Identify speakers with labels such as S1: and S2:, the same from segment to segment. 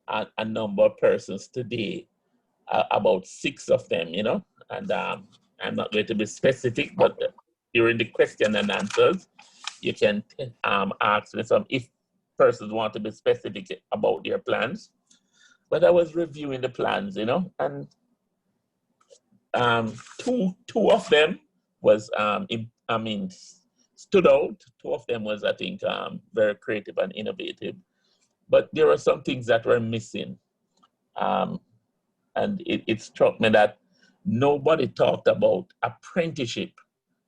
S1: a number of persons today, about 6 of them, you know, and I'm not going to be specific, but during the question and answers, you can ask me some if persons want to be specific about their plans. But I was reviewing the plans, you know, and two of them was stood out. 2 of them was, I think, very creative and innovative. But there were some things that were missing. And it struck me that nobody talked about apprenticeship.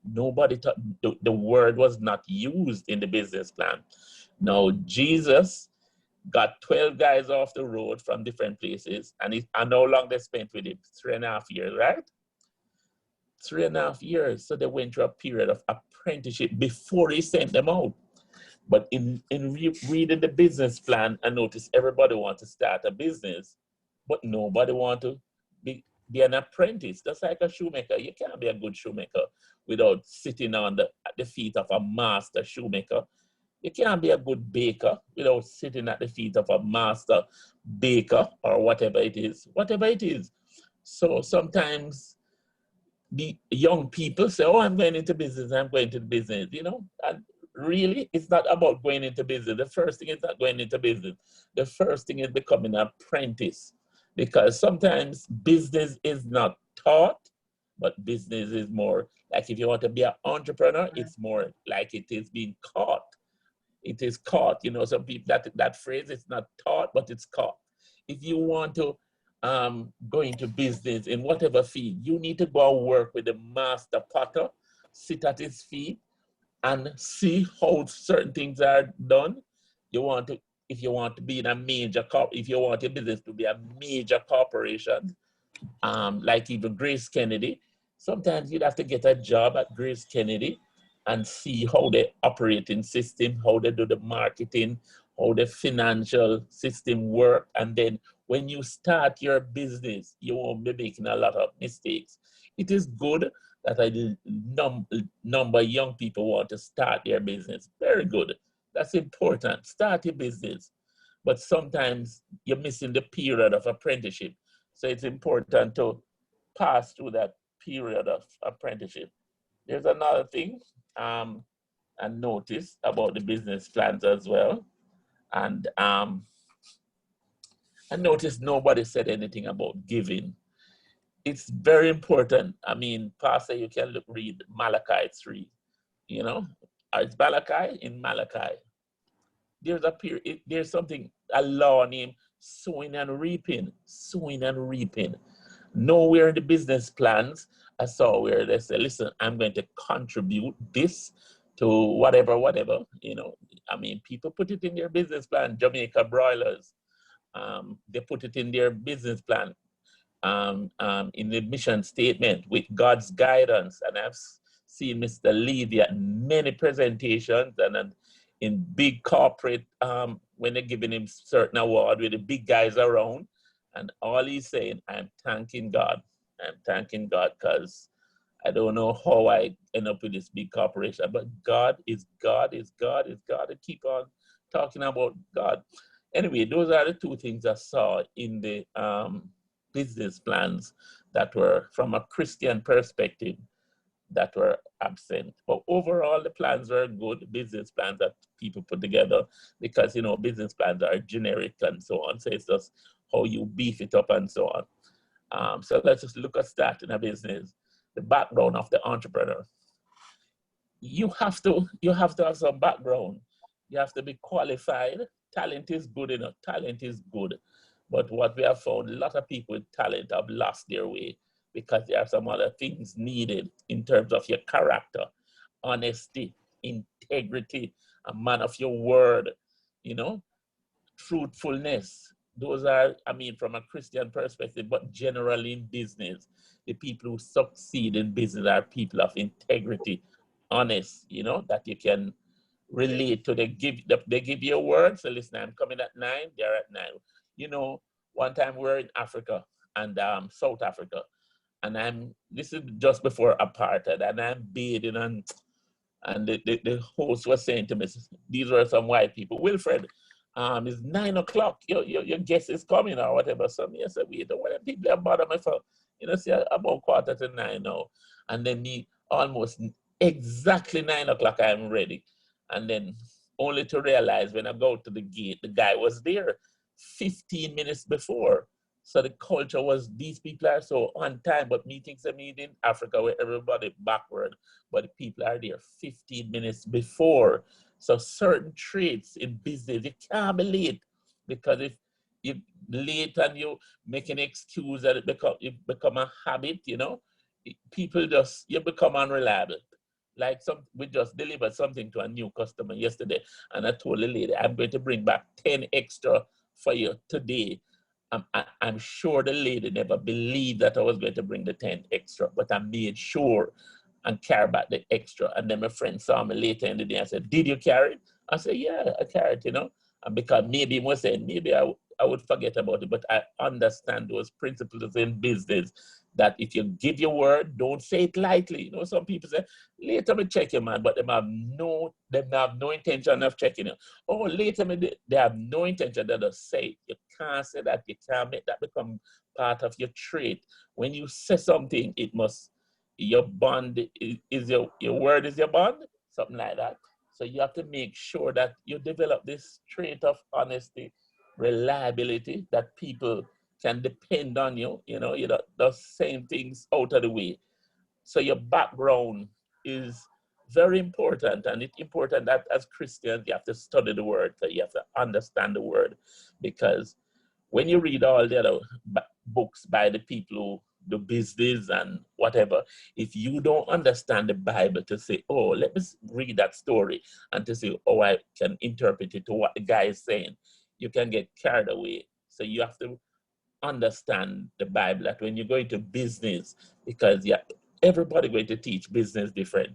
S1: Nobody talked, the word was not used in the business plan. Now, Jesus got 12 guys off the road from different places, and how long they spent with him? 3.5 years, right? 3.5 years. So they went through a period of apprenticeship before he sent them out. But in reading the business plan, I noticed everybody wants to start a business, but nobody wants to be an apprentice. That's like a shoemaker. You can't be a good shoemaker without sitting at the feet of a master shoemaker. You can't be a good baker without sitting at the feet of a master baker or whatever it is. Whatever it is. So sometimes the young people say, oh, I'm going into business, I'm going into business, you know, and really it's not about going into business. The first thing is not going into business. The first thing is becoming an apprentice, because sometimes business is not taught, but business is more like, if you want to be an entrepreneur, it's more like it is being caught. It is caught, you know, some people, that phrase, it's not taught, but it's caught. If you want to go into business in whatever field, you need to go and work with the master potter, sit at his feet and see how certain things are done. If you want to be in a major if you want your business to be a major corporation, like even Grace Kennedy, sometimes you'd have to get a job at Grace Kennedy and see how the operating system, how they do the marketing, how the financial system work. And then when you start your business, you won't be making a lot of mistakes. It is good that a number of young people want to start their business. Very good. That's important. Start your business. But sometimes you're missing the period of apprenticeship. So it's important to pass through that period of apprenticeship. There's another thing I noticed about the business plans as well. And I noticed nobody said anything about giving. It's very important. I mean, Pastor, you can read Malachi 3, you know, it's Malachi in Malachi. There's a period, there's something, a law named sowing and reaping, sowing and reaping. Nowhere in the business plans I saw where they say, listen, I'm going to contribute this to whatever, you know. I mean, people put it in their business plan. Jamaica Broilers, they put it in their business plan, in the mission statement, with God's guidance. And I've seen Mr. Levy at many presentations and in big corporate, when they're giving him certain award with the big guys around. And all he's saying, I'm thanking God. I'm thanking God, because I don't know how I end up with this big corporation, but God is God, is God, is God, and keep on talking about God. Anyway, those are the 2 things I saw in the business plans that were, from a Christian perspective, that were absent. But overall, the plans were good, business plans that people put together, because, you know, business plans are generic and so on. So it's just how you beef it up and so on. So let's just look at starting a business, the background of the entrepreneur. You have to have some background. You have to be qualified. Talent is good enough. Talent is good. But what we have found, a lot of people with talent have lost their way, because there are some other things needed in terms of your character, honesty, integrity, a man of your word, you know, truthfulness. Those are, I mean, from a Christian perspective, but generally in business, the people who succeed in business are people of integrity, honest, you know, that you can relate to. They give you a word. So listen, I'm coming at 9, they're at 9. You know, one time we were in Africa, and South Africa, and this is just before apartheid, and I'm bathing, and the host was saying to me, these were some white people, Wilfred, It's 9 o'clock. Your guest is coming or whatever. So me, I said, wait, when people are bother me for, see, about 8:45 now. And then me, almost exactly 9 o'clock, I'm ready. And then only to realize when I go to the gate, the guy was there 15 minutes before. So the culture was, these people are so on time, but meetings are made in Africa where everybody backward, but the people are there 15 minutes before. So certain traits in business, you can't be late, because if you're late and you make an excuse that it become a habit, people just, you become unreliable. Like we just delivered something to a new customer yesterday, and I told the lady, I'm going to bring back 10 extra for you today. I'm sure the lady never believed that I was going to bring the 10 extra, but I made sure and carry back the extra. And then my friend saw me later in the day and said, did you carry it? I said, yeah, I carried it, And because maybe he was saying, maybe I would forget about it, but I understand those principles in business, that if you give your word, don't say it lightly. Some people say, later me check you, man, but they have no intention of checking you. Oh, later they have no intention to just say it. You can't say that. You can't make that become part of your trait. When you say something, it must, your bond is your word is your bond, something like that. So you have to make sure that you develop this trait of honesty, reliability, that people can depend on you. You don't the same things out of the way. So your background is very important, and it's important that as Christians you have to study the word, so you have to understand the word, because when you read all the other books by the people who do business and whatever, if you don't understand the Bible to say, oh, let me read that story, and to say, oh, I can interpret it to what the guy is saying, you can get carried away. So you have to understand the Bible, that when you go into business, because everybody going to teach business different.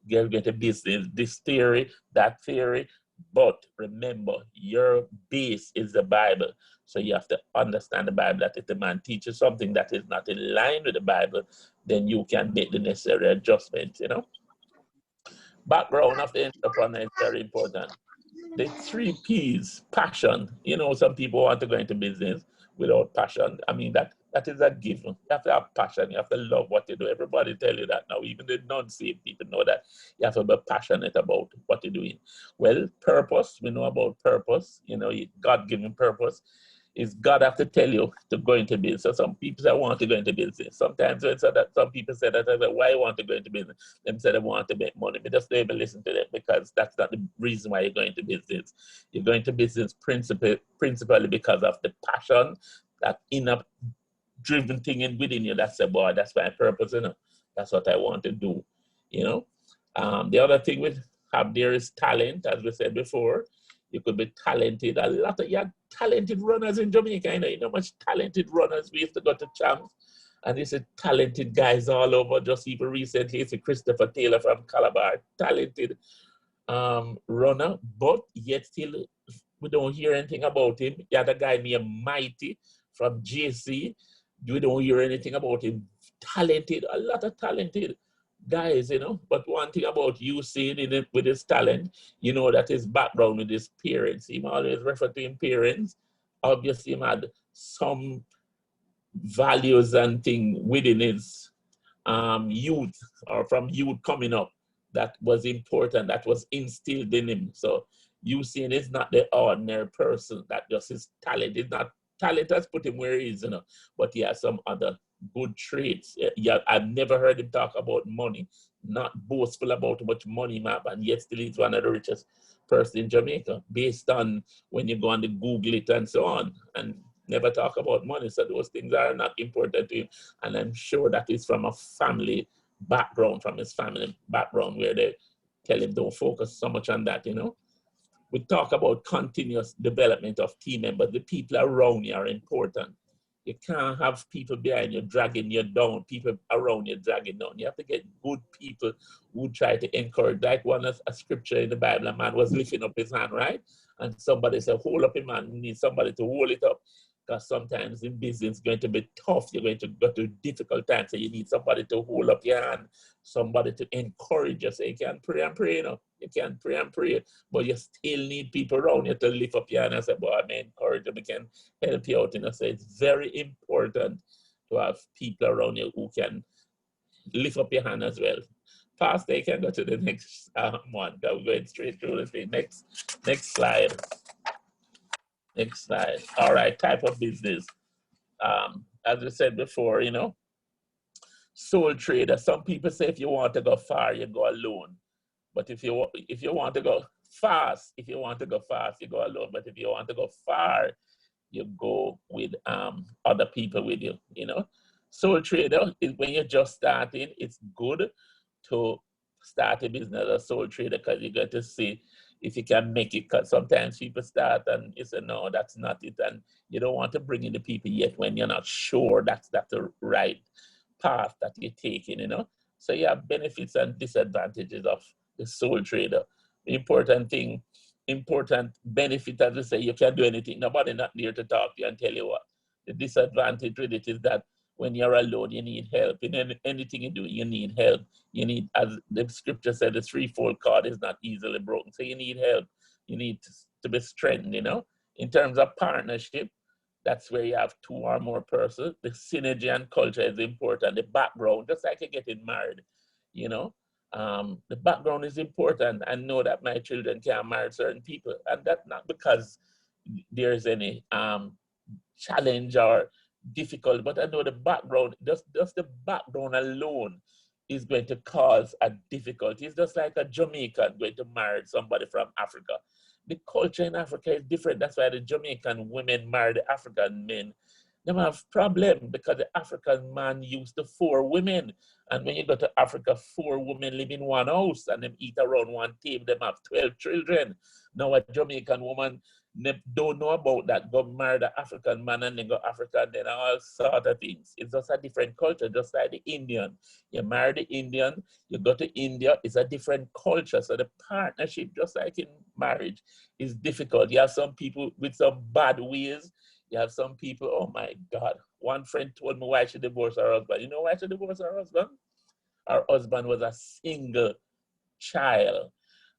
S1: You're going to business this theory, that theory, but remember, your base is the Bible. So you have to understand the Bible, that if the man teaches something that is not in line with the Bible, then you can make the necessary adjustments, Background of the entrepreneur is very important. The 3 P's, passion. Some people want to go into business without passion. I mean, that is a given. You have to have passion. You have to love what you do. Everybody tell you that now. Even the non-saved people know that. You have to be passionate about what you're doing. Well, purpose. We know about purpose. God-given purpose. Is God have to tell you to go into business. So some people say, I want to go into business. Sometimes when some people say that, I say, why you want to go into business? Them say they want to make money. But just don't even listen to them, because that's not the reason why you're going to business. You're going to business principally because of the passion, that inner driven thing within you that say, boy, that's my purpose, That's what I want to do, The other thing we have there is talent, as we said before. You could be talented. A lot of talented runners in Jamaica. You know much talented runners. We used to go to champs, and it's a talented guys all over. Just even recently, it's a Christopher Taylor from Calabar, talented runner, but yet still we don't hear anything about him. The other guy named Mighty from JC, we don't hear anything about him. Talented, a lot of talented guys, But one thing about you seeing it with his talent, that his background with his parents. He always refer to his parents. Obviously, he had some values and thing within his youth, or from youth coming up, that was important, that was instilled in him. So you seeing is not the ordinary person, that just his talent is not, talent has put him where he is, but he has some other good traits. Yeah, I've never heard him talk about money, not boastful about how much money he have, and yet still he's one of the richest person in Jamaica, based on when you go on the Google it and so on, and never talk about money. So those things are not important to him. And I'm sure that is from a family background, from his family background, where they tell him don't focus so much on that, We talk about continuous development of team members. The people around you are important. You can't have people behind you dragging you down, people around you dragging down. You have to get good people who try to encourage. Like a scripture in the Bible, a man was lifting up his hand, right? And somebody said, hold up your hand. You need somebody to hold it up. because sometimes in business it's going to be tough. You're going to go through difficult times, so you need somebody to hold up your hand, somebody to encourage you. So you can pray and pray, you know. You can pray and pray, but you still need people around you to lift up your hand and say, boy, I may encourage you, we can help you out. You know, so it's very important to have people around you who can lift up your hand as well. Pastor, you can go to the next one. I'm going straight through the thing. Next slide. Next slide. All right, type of business. As I said before, you know, sole trader. Some people say if you want to go far, you go alone. But if you want to go fast, you go alone. But if you want to go far, you go with other people with you, you know. Sole trader is when you're just starting, it's good to start a business as a sole trader because you get to see if you can make it. Because sometimes people start and you say, no, that's not it. And you don't want to bring in the people yet when you're not sure that's the right path that you're taking, you know. So you have benefits and disadvantages of the sole trader. The important benefit, as I say, you can do anything. Nobody not there to talk to you and tell you what. The disadvantage with it is that when you're alone, you need help. In anything you do, you need help. You need, as the scripture said, the threefold cord is not easily broken. So you need help. You need to be strengthened, you know. In terms of partnership, that's where you have two or more persons. The synergy and culture is important. The background, just like you're getting married, you know. The background is important. I know that my children can't marry certain people, and that's not because there's any challenge or difficult, but I know the background, just the background alone is going to cause a difficulty. It's just like a Jamaican going to marry somebody from Africa. The culture in Africa is different. That's why the Jamaican women marry the African men. They have problem because the African man used to 4 women. And when you go to Africa, 4 women live in one house and them eat around one table. Them have 12 children. Now a Jamaican woman don't know about that. Go marry the African man and then go Africa and then all sort of things. It's just a different culture, just like the Indian. You marry the Indian, you go to India, it's a different culture. So the partnership, just like in marriage, is difficult. You have some people with some bad ways. You have some people, oh my God. One friend told me why she divorced her husband. You know why she divorced her husband? Her husband was a single child.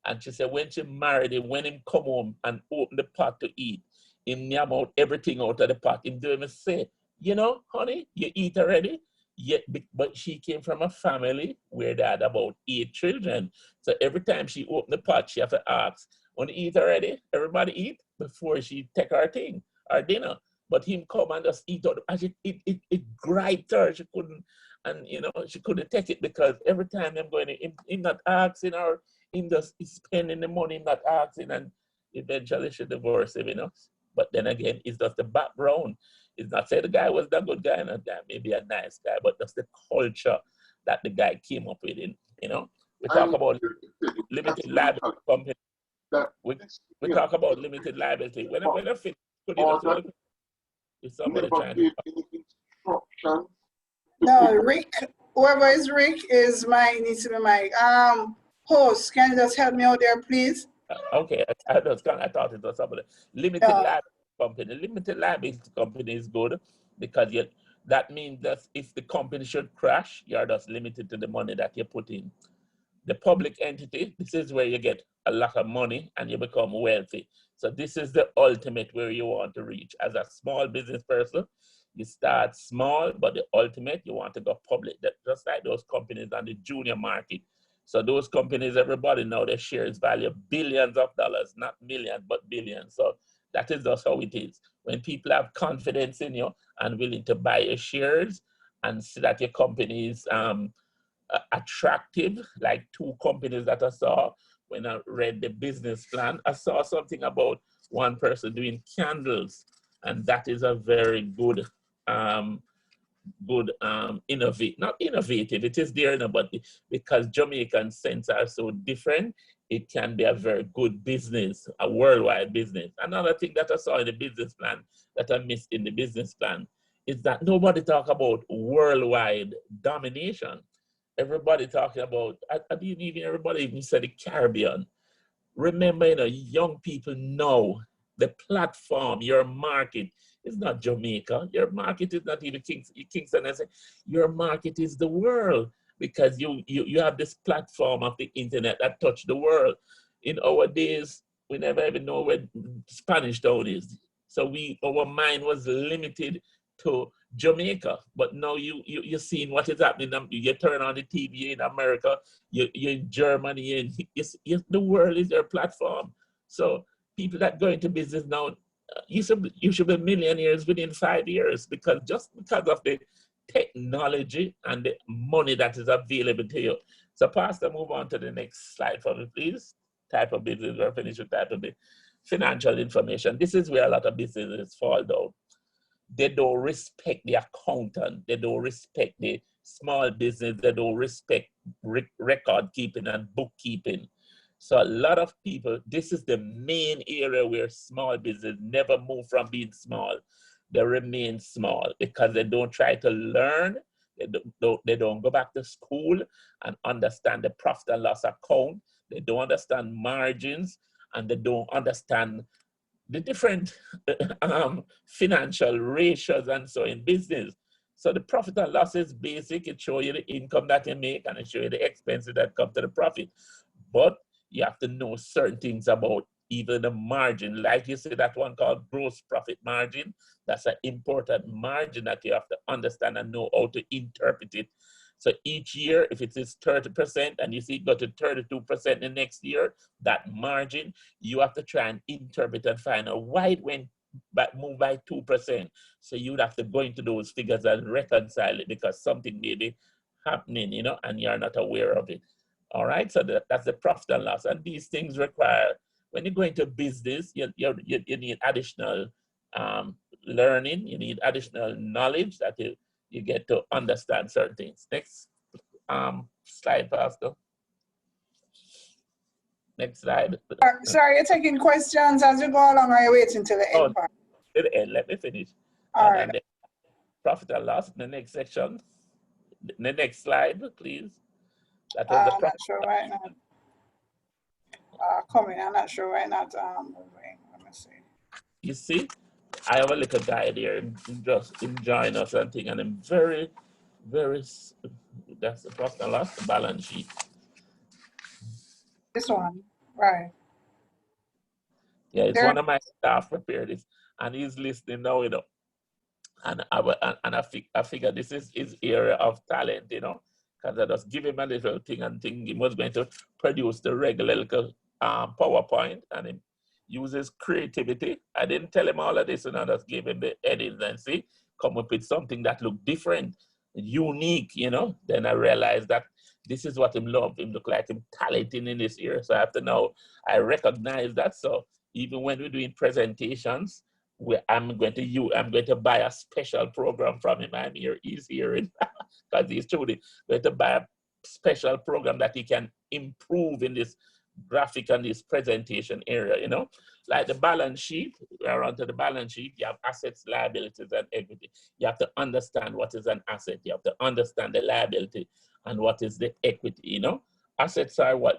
S1: And she said when she married him, when him come home and open the pot to eat, him yam out everything out of the pot. Him do him say, you know, honey, you eat already? Yet, but she came from a family where they had about 8 children. So every time she opened the pot, she have to ask, want to eat already? Everybody eat before she take her thing, her dinner. But him come and just eat out. And it griped her. She couldn't, and you know, she couldn't take it because every time I'm going to, him not asking her, him just spending the money, him not asking, and eventually she divorced him, you know. But then again, it's just the background. It's not say the guy was a good guy and a guy, maybe a nice guy, but that's the culture that the guy came up with, you know. We talk about limited liability company. We talk about limited liability. When I finish, could you just hold if somebody trying to talk?
S2: No, Rick, whoever is Rick is needs to be my host. Can you just help me out there, please?
S1: Okay, I thought it was somebody. Limited liability company. Limited liability company is good because that means that if the company should crash, you're just limited to the money that you put in. The public entity, this is where you get a lot of money and you become wealthy. So this is the ultimate where you want to reach. As a small business person, you start small, but the ultimate, you want to go public. Just like those companies on the junior market. So those companies, everybody know their shares value billions of dollars, not millions, but billions. So that is just how it is. When people have confidence in you and willing to buy your shares and see that your company is attractive, like 2 companies that I saw when I read the business plan. I saw something about one person doing candles, and that is a very good, not innovative, it is there, but because Jamaican scents are so different, it can be a very good business, a worldwide business. Another thing that I saw in the business plan that I missed in the business plan is that nobody talk about worldwide domination. Everybody talking about, I didn't even, everybody even said the Caribbean. Remember, you know, young people know the platform, your market is not Jamaica. Your market is not even Kingston. I say, your market is the world, because you have this platform of the internet that touch the world. In our days, we never even know where Spanish town is. So our mind was limited to Jamaica. But now you're seeing what is happening. You turn on the TV in America, you're in Germany, and the world is your platform. So people that go into business now, you should be millionaires within 5 years, because of the technology and the money that is available to you. So Pastor, move on to the next slide for me, please. Type of business, we're finished with type of business. Financial information. This is where a lot of businesses fall down. They don't respect the accountant. They don't respect the small business. They don't respect record keeping and bookkeeping. So a lot of people, this is the main area where small business never move from being small. They remain small because they don't try to learn. They don't go back to school and understand the profit and loss account. They don't understand margins, and they don't understand the different financial ratios and so in business. So the profit and loss is basic. It shows you the income that you make, and it shows you the expenses that come to the profit. But you have to know certain things about even the margin. Like you say, that one called gross profit margin. That's an important margin that you have to understand and know how to interpret it. So each year, if it is 30% and you see it go to 32% the next year, that margin, you have to try and interpret and find out why it went back, move by 2%. So you'd have to go into those figures and reconcile it, because something may be happening, you know, and you're not aware of it. All right, so that's the profit and loss. And these things require, when you go into business, you need additional learning, you need additional knowledge that you get to understand certain things. Next slide, Pastor. Next slide.
S2: Sorry, you're taking questions as you go along, or are you waiting till the end part?
S1: To the end, let me finish.
S2: All right.
S1: And profit and loss in the next section. The next slide, please. That was the
S2: I'm not sure right now. Coming, I'm not sure right now. Moving. Let me see.
S1: You see, I have a little guy there, just enjoying us and thing, and I'm very, that's the profit and loss, the balance sheet.
S2: This one, right.
S1: Yeah, it's
S2: There.
S1: one of my staff prepared this, and he's listening now, you know. And I figure this is his area of talent, you know, because I just give him a little thing and think he was going to produce the regular little PowerPoint, and he uses creativity. I didn't tell him all of this, and I just gave him the edits and see, come up with something that looked different, unique, you know. Then I realized that this is what him love. Him look like him talented in this area. So I have to now, I recognize that. So even when we're doing presentations, I'm going to buy a special program from him. He's here because he's truly going to buy a special program that he can improve in this graphic and this presentation area, you know. Like the balance sheet, we're onto the balance sheet, you have assets, liabilities, and equity. You have to understand what is an asset. You have to understand the liability and what is the equity, you know. Assets are what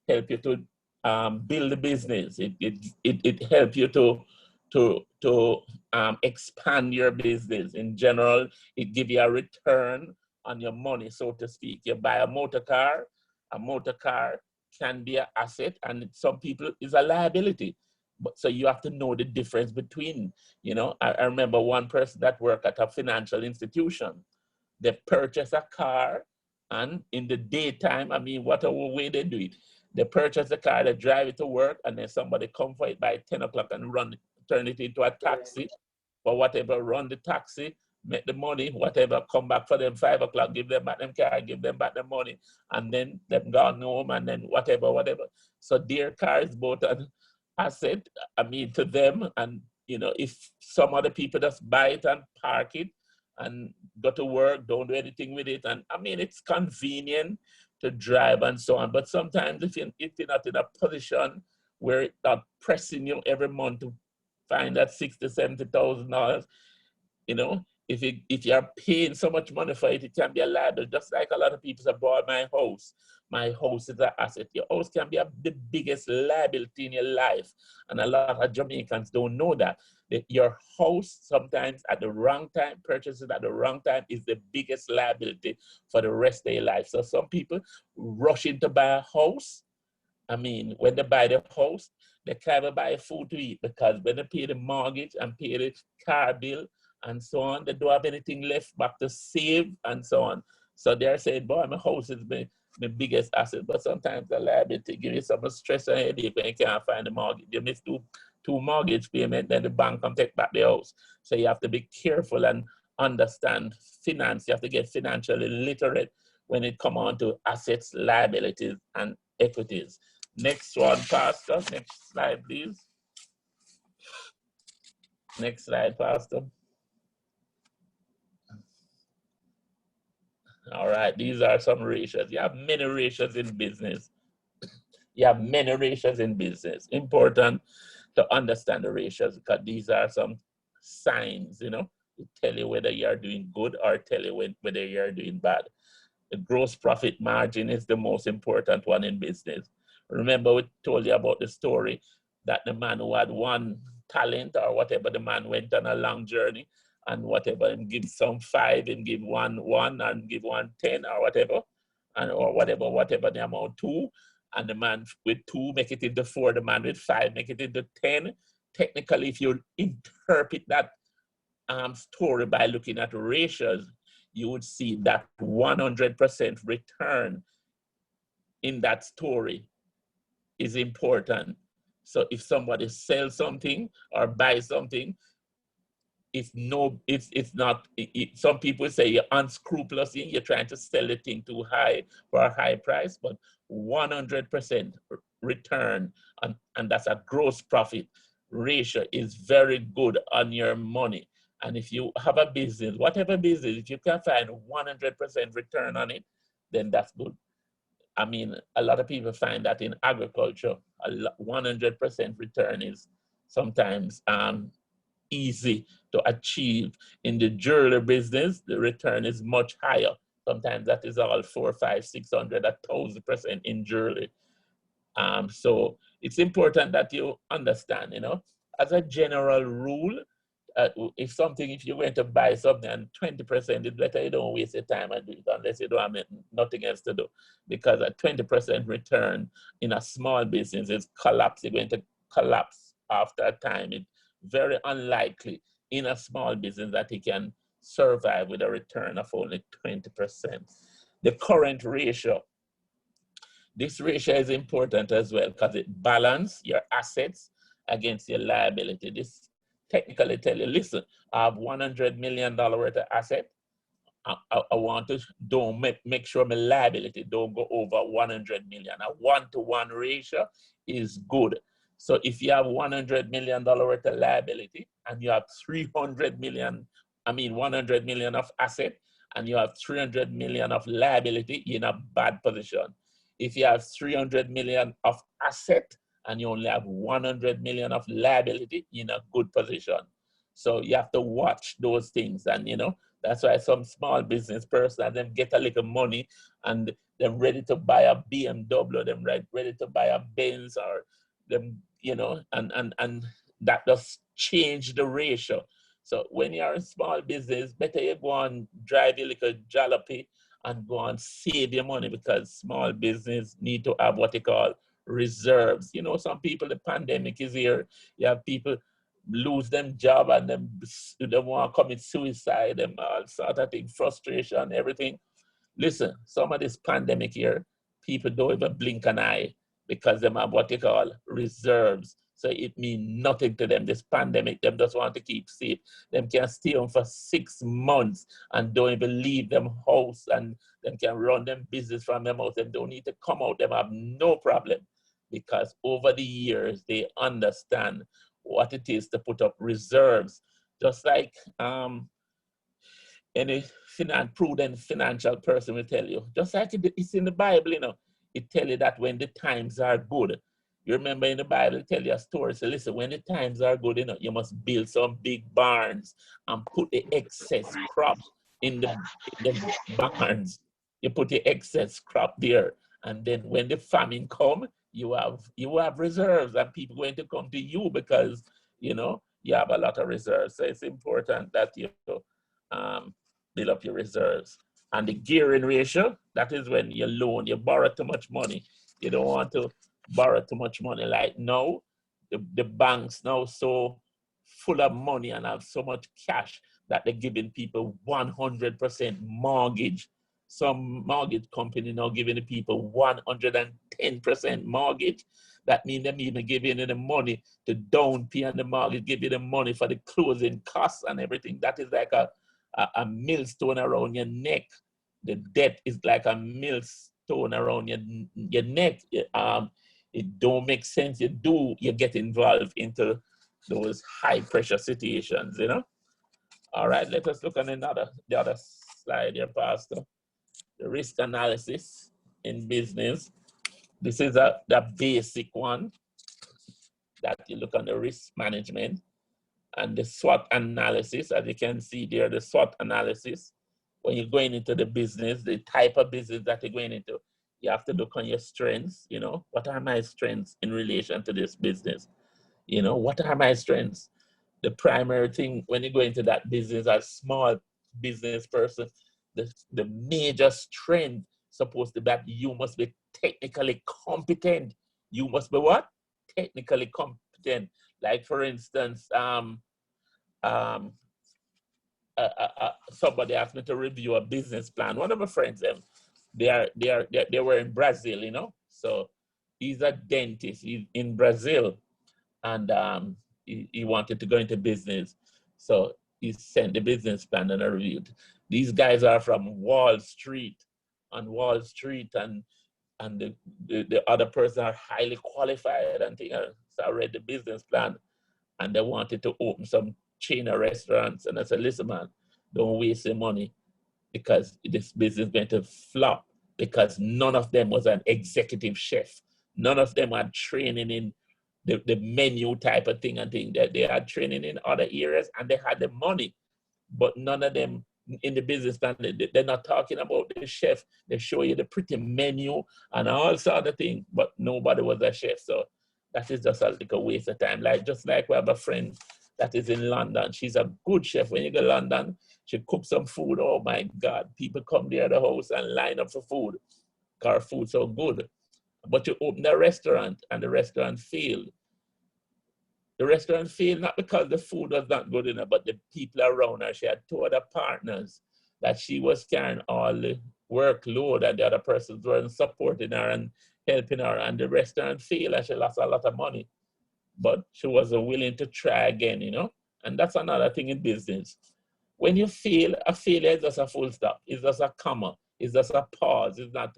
S1: help you to build a business. It helps you to expand your business. In general, it gives you a return on your money, so to speak. You buy a motor car can be an asset, and some people is a liability. But so you have to know the difference between, you know. I remember one person that worked at a financial institution. They purchased a car, and in the daytime, I mean, whatever way they do it, they purchase the car, they drive it to work, and then somebody come for it by 10 o'clock and turn it into a taxi, or whatever, run the taxi, make the money, whatever, come back for them 5 o'clock, give them back them car, give them back the money, and then them gone home, and then whatever. So their car is both an asset, I mean, to them, and, you know, if some other people just buy it and park it and go to work, don't do anything with it, and I mean, it's convenient to drive and so on, but sometimes if you're not in a position where it's not pressing you every month to find that $60,000 to $70,000, you know, if you're paying so much money for it, it can be a liability. Just like a lot of people say, boy, my house is an asset. Your house can be the biggest liability in your life. And a lot of Jamaicans don't know that your house sometimes at the wrong time, purchases at the wrong time, is the biggest liability for the rest of your life. So some people rush in to buy a house. I mean, when they buy the house, they can't even buy food to eat, because when they pay the mortgage and pay the car bill and so on, they don't have anything left back to save and so on. So they're saying, boy, my house is my biggest asset. But sometimes the liability give you some stress and headache when you can't find the mortgage. You miss two mortgage payments, then the bank can take back the house. So you have to be careful and understand finance. You have to get financially literate when it comes on to assets, liabilities, and equities. Next one, Pastor. Next slide, please. Next slide, Pastor. All right, these are some ratios. You have many ratios in business. You have many ratios in business. Important to understand the ratios, because these are some signs, you know, to tell you whether you are doing good or tell you whether you are doing bad. The gross profit margin is the most important one in business. Remember, we told you about the story that the man who had one talent or whatever, the man went on a long journey, and whatever, and give some 5 and give one and give one 10 or whatever, and or whatever the amount 2, and the man with 2 make it into 4, the man with 5 make it into 10. Technically, if you interpret that story by looking at ratios, you would see that 100% return in that story is important. So if somebody sells something or buys something, it's not. Some people say you're unscrupulous, you're trying to sell the thing too high for a high price, but 100% return, and that's a gross profit ratio, is very good on your money. And if you have a business, whatever business, if you can find 100% return on it, then that's good. I mean, a lot of people find that in agriculture, 100% return is sometimes easy to achieve. In the jewelry business, the return is much higher. Sometimes that is all 400, 500, 600, 1,000% in jewelry. So it's important that you understand, you know, as a general rule, if you're going to buy something and 20%, it's better you don't waste your time and do it unless you don't have nothing else to do. Because a 20% return in a small business is you're going to collapse after a time. It's very unlikely in a small business that it can survive with a return of only 20%. The current ratio. This ratio is important as well because it balances your assets against your liability. This technically tell you, listen, I have $100 million worth of asset. I want to make sure my liability don't go over 100 million. A 1-to-1 ratio is good. So if you have $100 million worth of liability and you have 100 million of asset and you have 300 million of liability, you're in a bad position. If you have 300 million of asset and you only have 100 million of liability, you're in a good position. So you have to watch those things. And you know, that's why some small business person, them get a little money and they're ready to buy a BMW, them ready to buy a Benz, or them, you know, and that does change the ratio. So when you're a small business, better you go and drive your little jalopy and go and save your money, because small business need to have what they call reserves. You know, some people, the pandemic is here. You have people lose them job and they want to commit suicide, them all sort of thing, frustration, everything. Listen, some of this pandemic here, people don't even blink an eye because they have what they call reserves. So it means nothing to them, this pandemic. Them just want to keep safe. Them can stay home for 6 months and don't even leave them house, and them can run them business from them house. Them don't need to come out. Them have no problem, because over the years, they understand what it is to put up reserves. Just like any prudent financial person will tell you, just like it's in the Bible, you know, it tells you that when the times are good, You remember in the Bible, tell you a story. So listen, when the times are good enough, you must build some big barns and put the excess crop in the barns. You put the excess crop there. And then when the famine come, you have reserves, and people going to come to you because, you know, you have a lot of reserves. So it's important that you build up your reserves. And the gearing ratio, that is when you loan, you borrow too much money. You don't want to borrow too much money. Like now, the banks now so full of money and have so much cash that they're giving people 100% mortgage. Some mortgage company now giving the people 110% mortgage. That means them even giving you the money to down pay on the mortgage, give you the money for the closing costs and everything. That is like a millstone around your neck. The debt is like a millstone around your neck. It don't make sense. You get involved into those high pressure situations, you know. All right, let us look at the other slide here, Pastor. The risk analysis in business. This is the basic one that you look on the risk management and the SWOT analysis. As you can see there, the SWOT analysis. When you're going into the business, the type of business that you're going into, you have to look on your strengths. You know, what are my strengths in relation to this business? You know, what are my strengths? The primary thing when you go into that business as small business person, the major strength supposed to be that you must be technically competent. You must be what? Technically competent. Like for instance, somebody asked me to review a business plan. One of my friends, they were in Brazil, you know. So he's a dentist. He's in Brazil, and he wanted to go into business. So he sent the business plan and I reviewed. These guys are from Wall Street, and the other person are highly qualified and things. So I read the business plan, and they wanted to open some chain of restaurants. And I said, listen, man, don't waste your money because this business is going to flop, because none of them was an executive chef. None of them had training in the menu type of thing and thing. That they had training in other areas and they had the money, but none of them in the business plan, they're not talking about the chef. They show you the pretty menu and all sort of things, but nobody was a chef. So that is just a little waste of time. Like just like we have a friend that is in London. She's a good chef. When you go to London, she cooks some food. Oh my God, people come there at the house and line up for food because her food's so good. But you open a restaurant and the restaurant failed. The restaurant failed not because the food was not good enough, but the people around her. She had two other partners that she was carrying all the workload and the other persons weren't supporting her and helping her, and the restaurant failed and she lost a lot of money. But she wasn't willing to try again, you know? And that's another thing in business. When you fail, a failure is just a full stop. It's just a comma. It's just a pause. It's not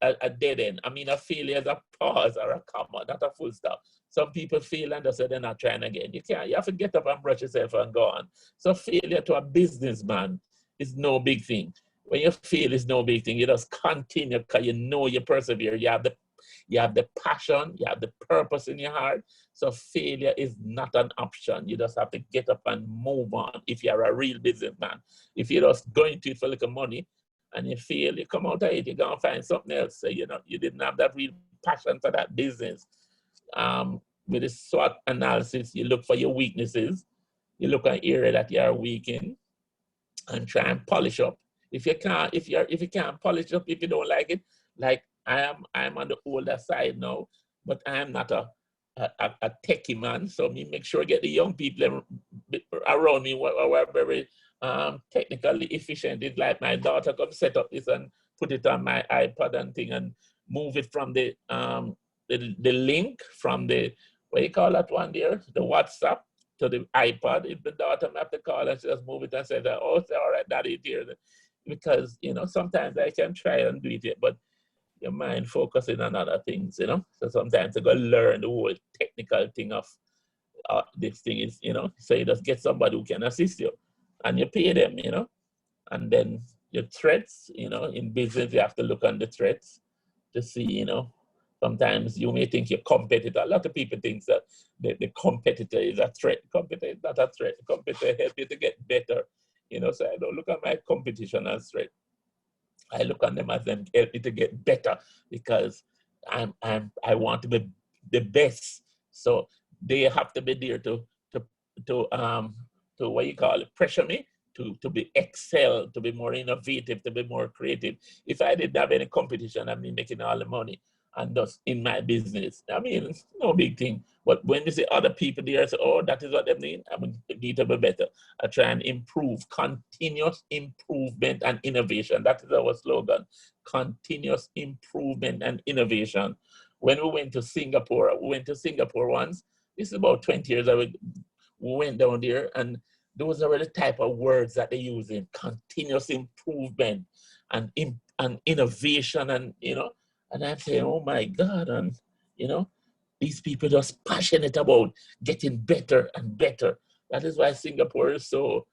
S1: a dead end. I mean, a failure is a pause or a comma, not a full stop. Some people fail and they say they're not trying again. You have to get up and brush yourself and go on. So failure to a businessman is no big thing. When you fail, it's no big thing. You just continue because you know you persevere. You have the passion, you have the purpose in your heart. So failure is not an option. You just have to get up and move on if you're a real businessman. If you're just going to it for a little money and you fail, you come out of it, you're going to find something else. So, you know, you didn't have that real passion for that business. With the SWOT analysis, you look for your weaknesses. You look at area that you are weak in and try and polish up. If you can't polish up, if you don't like it, like I'm on the older side now, but I am not a techie man. So me make sure I get the young people around me who are very technically efficient. It's like my daughter could set up this and put it on my iPad and thing and move it from the link from the, what do you call that one there? The WhatsApp to the iPad. If the daughter have to call and she just move it and say that, oh, all right, that is here. Because, you know, sometimes I can try and do it, but your mind focusing on other things, you know. So sometimes you got to learn the whole technical thing of this thing is, you know. So you just get somebody who can assist you and you pay them, you know. And then your threats, you know, in business, you have to look on the threats to see, you know, Sometimes you may think your competitor. A lot of people think that the competitor is a threat. The competitor is not a threat. The competitor helps you to get better. You know, so I don't look at my competition as threat. I look at them as them help me to get better because I want to be the best. So they have to be there to what you call it, pressure me to be excel, to be more innovative, to be more creative. If I didn't have any competition, I'd be making all the money and just in my business. I mean, it's no big thing. But when you see other people there, say, oh, that is what they need, I need to be better. I try and improve, continuous improvement and innovation. That is our slogan, continuous improvement and innovation. When we went to Singapore once, this is about 20 years ago, we went down there and those are the type of words that they use in continuous improvement and innovation and, you know, and I'm saying, oh my God, and, you know, these people just passionate about getting better and better. That is why Singapore is so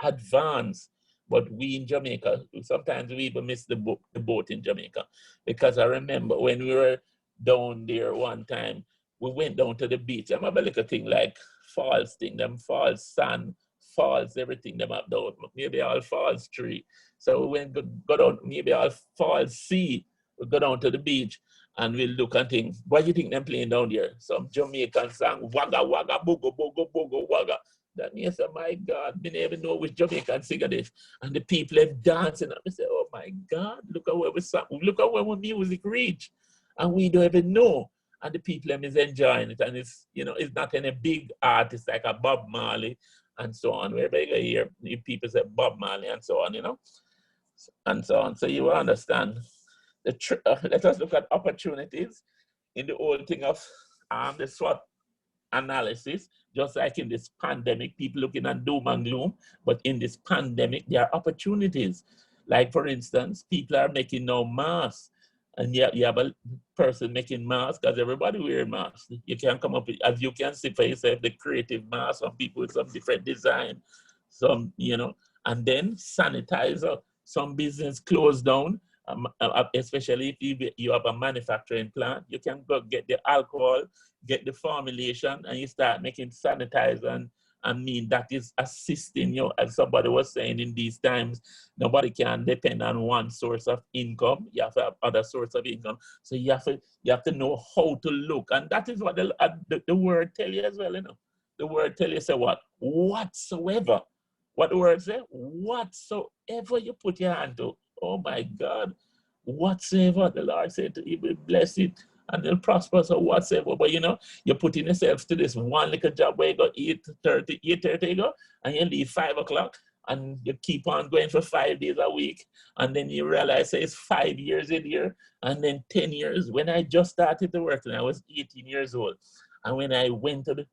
S1: advanced. But we in Jamaica, sometimes we even miss the boat in Jamaica. Because I remember when we were down there one time, we went down to the beach. I remember like a thing like falls thing, them falls sand, falls, everything them up down. Maybe all falls tree. So we went go down, maybe all falls sea. We go down to the beach and we'll look and think, what do you think them playing down there? Some Jamaican song, wagga wagga, bogo, bogo, bogo, wagga. That means, oh my God, we never even know which Jamaican singer this. And the people are dancing. And we say, oh my God, look at where we sing, look at where our music reach. And we don't even know. And the people is enjoying it. And it's, you know, it's not any big artist like a Bob Marley and so on. Wherever you hear people say Bob Marley and so on, you know, and so on. So you will understand. Let us look at opportunities in the whole thing of the SWOT analysis. Just like in this pandemic, people looking at doom and gloom, but in this pandemic, there are opportunities. Like for instance, people are making no masks, and you have a person making masks because everybody wears masks. You can come up with, as you can see for yourself, the creative masks, some people with some different design, some, you know, and then sanitizer. Some business closed down, especially if you have a manufacturing plant. You can go get the alcohol, get the formulation, and you start making sanitizer. And I mean, that is assisting you. As somebody was saying, in these times, nobody can depend on one source of income. You have to have other source of income. So you have to know how to look. And that is what the word tell you as well, you know. The word tell you, say what? Whatsoever. What the word say? Whatsoever you put your hand to. Oh my God. Whatsoever the Lord said to you, will bless it and they'll prosper, so whatsoever. But you know, you're putting yourself to this one little job where you go 8:30 you go, and you leave 5 o'clock, and you keep on going for 5 days a week, and then you realize it's 5 years in here, and then 10 years. When I just started to work, and I was 18 years old, and when I went to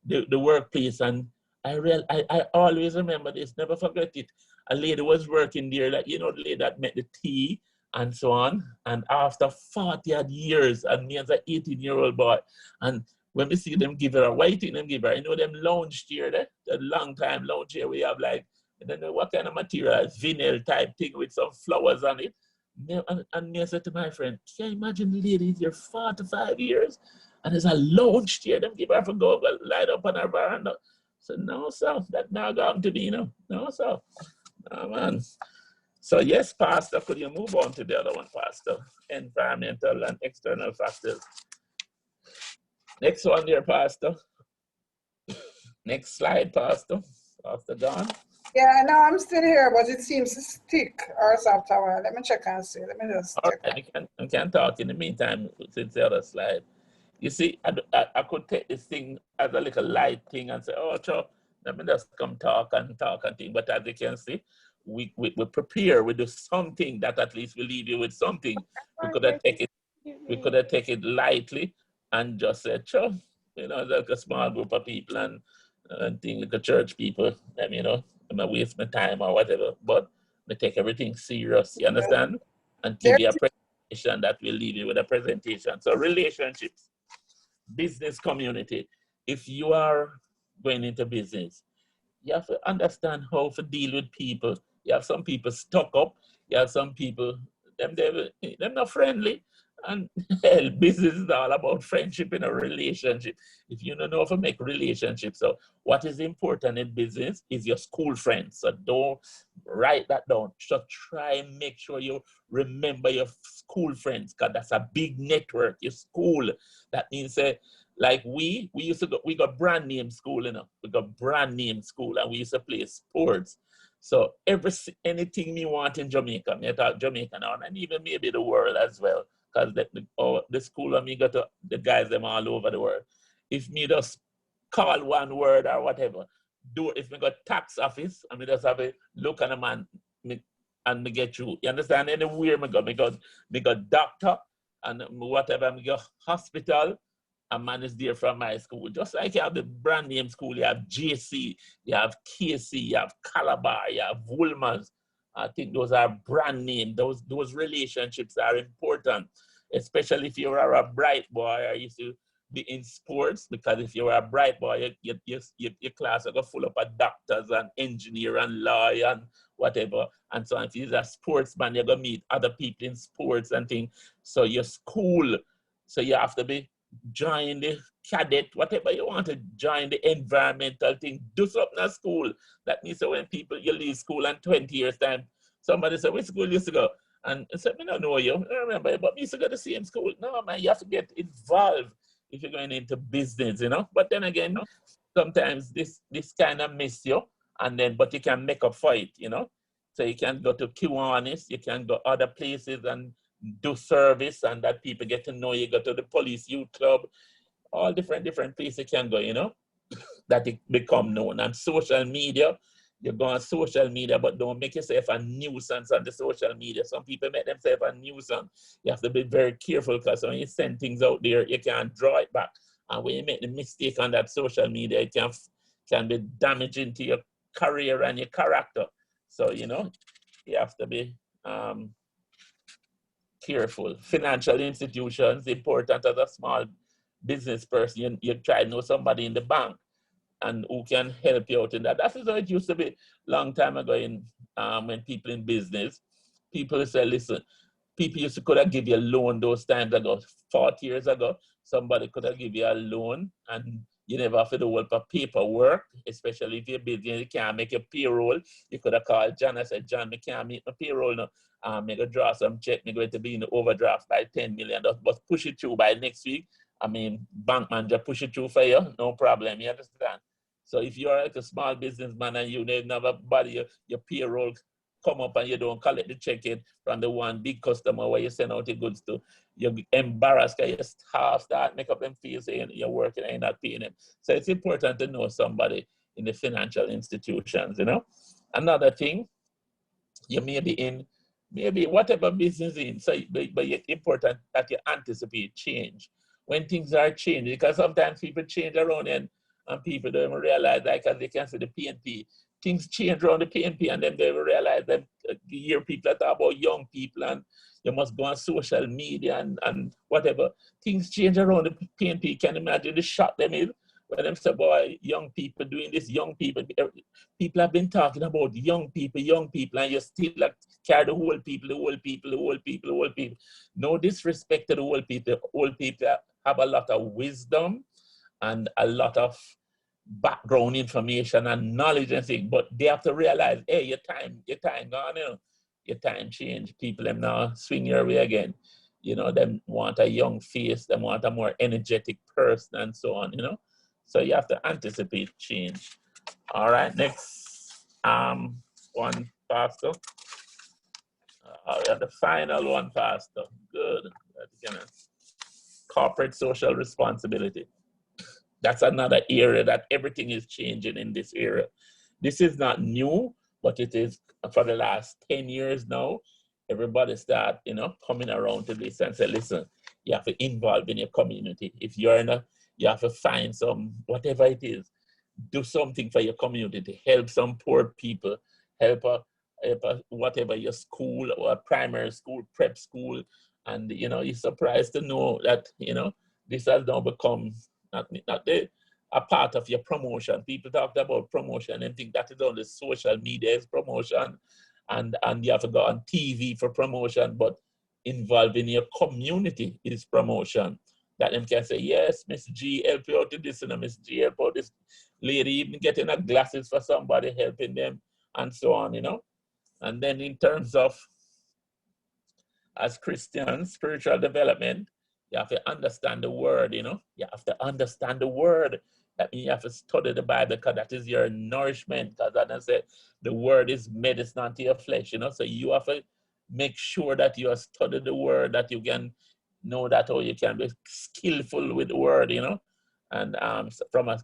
S1: the workplace, and I always remember this, never forget it. A lady was working there, like, you know, the lady that made the tea and so on. And after 40 odd years, and me as an 18-year-old boy, and when we see them give her a white thing, them give her, you know, them lounge chair, that long time lounge chair, we have like, I don't know what kind of material, vinyl type thing with some flowers on it. And me I said to my friend, can you imagine the lady is here 45 years? And there's a lounge chair, them give her for go light up on her veranda. So no, sir, that not going to be, you know. No, sir. No, man. So yes, Pastor, could you move on to the other one, Pastor? Environmental and external factors. Next one there, Pastor. Next slide, Pastor. Pastor Don.
S2: Yeah, no, I'm still here, but it seems to stick or something. Let me check and see. Let me just check.
S1: All right, I can talk in the meantime since the other slide. You see, I could take this thing as a little light thing and say, oh, sure, let me just come talk and thing. But as you can see, we prepare, we do something that at least will leave you with something. We could have taken it lightly and just said, sure, you know, like a small group of people and things like the church people, you know, I'm not waste my time or whatever, but we take everything serious, you understand? And give you a presentation that will leave you with a presentation. So relationships, business community. If you are going into business, you have to understand how to deal with people. You have some people stuck up. You have some people, they're not friendly. And hell, business is all about friendship in a relationship. If you don't know how to make relationships, so what is important in business is your school friends. So don't write that down. So try and make sure you remember your school friends, because that's a big network. Your school. That means like we used to go, we got brand name school, you know. We got brand name school, and we used to play sports. So anything me want in Jamaica, me talk Jamaica now, and even maybe the world as well. Because the school of me got to, the guys them all over the world. If me just call one word or whatever, if me got tax office, and me just have a look at a man and me get through. You understand? Anywhere me got doctor and whatever, me go hospital, a man is there from my school. Just like you have the brand name school, you have JC, you have KC, you have Calabar, you have Woolmans. I think those are brand name. Those relationships are important, especially if you are a bright boy or used to be in sports. Because if you are a bright boy, your class are full up of doctors and engineer and lawyer and whatever. And so if you're a sportsman, you're gonna meet other people in sports and things. So your school, so you have to be join the cadet, whatever you want to join the environmental thing, do something at school. That means that when you leave school in 20 years time, somebody said, which school you used to go? And I said, I don't know you, I remember, but we used to go to the same school. No, man, you have to get involved if you're going into business, you know. But then again, sometimes this kind of miss you, and then, but you can make up for it, you know. So you can go to Kiwanis, you can go other places and do service, and that people get to know you. Go to the police youth club, all different places you can go, you know, that it become known. And social media, you go on social media, but don't make yourself a nuisance on the social media. Some people make themselves a nuisance. You have to be very careful, because when you send things out there, you can't draw it back. And when you make the mistake on that social media, it can be damaging to your career and your character. So, you know, you have to be careful. Financial institutions, important as a small business person, you try to know somebody in the bank and who can help you out in that. That is how it used to be long time ago when people in business, people say, listen, people used to could have give you a loan those times ago, 40 years ago, somebody could have give you a loan and you never have to do all the paperwork, especially if you're busy and you can't make a payroll. You could have called John and said, John, I can't meet my payroll now. I'm going to draw some check, I'm going to be in the overdraft by 10 million, but push it through by next week. I mean, bank manager push it through for you, no problem, you understand? So if you're like a small businessman and you never body your payroll come up and you don't collect the check in from the one big customer where you send out the goods to, you're embarrassed because your staff start make up them feel saying you're working and you're not paying them. So it's important to know somebody in the financial institutions, you know. Another thing, you may be in maybe whatever business in, so but it's important that you anticipate change. When things are changing, because sometimes people change around and people don't even realize that, because they can see the PNP. Things change around the PNP and then they will realize that you hear people talk about young people and you must go on social media and whatever. Things change around the PNP. Can you imagine the shock them is when them say, boy, young people doing this, young people. People have been talking about young people, and you still like carry the whole people. No disrespect to the old people. Old people have a lot of wisdom and a lot of background information and knowledge and things, but they have to realize, hey, your time gone, you know, your time change. People them now swing your way again. You know, them want a young face, them want a more energetic person and so on, you know. So you have to anticipate change. All right, next one, Pastor. The final one, Pastor. Good. Corporate social responsibility. That's another area that everything is changing in this area. This is not new, but it is for the last 10 years now. Everybody start, you know, coming around to this and say, listen, you have to involve in your community. If you're in you have to find some, whatever it is, do something for your community, help some poor people, help whatever your school or primary school, prep school. And, you know, you're surprised to know that, you know, this has now become not a part of your promotion. People talk about promotion and think that is on the social media's promotion and you have to go on TV for promotion, but involved in your community is promotion. That them can say, yes, Miss G, help you out with this, and Miss G, help out this lady, even getting a glasses for somebody, helping them, and so on, And then in terms of, as Christians, spiritual development, you have to understand the word, You have to understand the word. That means you have to study the Bible, because that is your nourishment. Because as I said, the word is medicine unto your flesh, So you have to make sure that you have studied the word, that you can know that how you can be skillful with the word, And so from a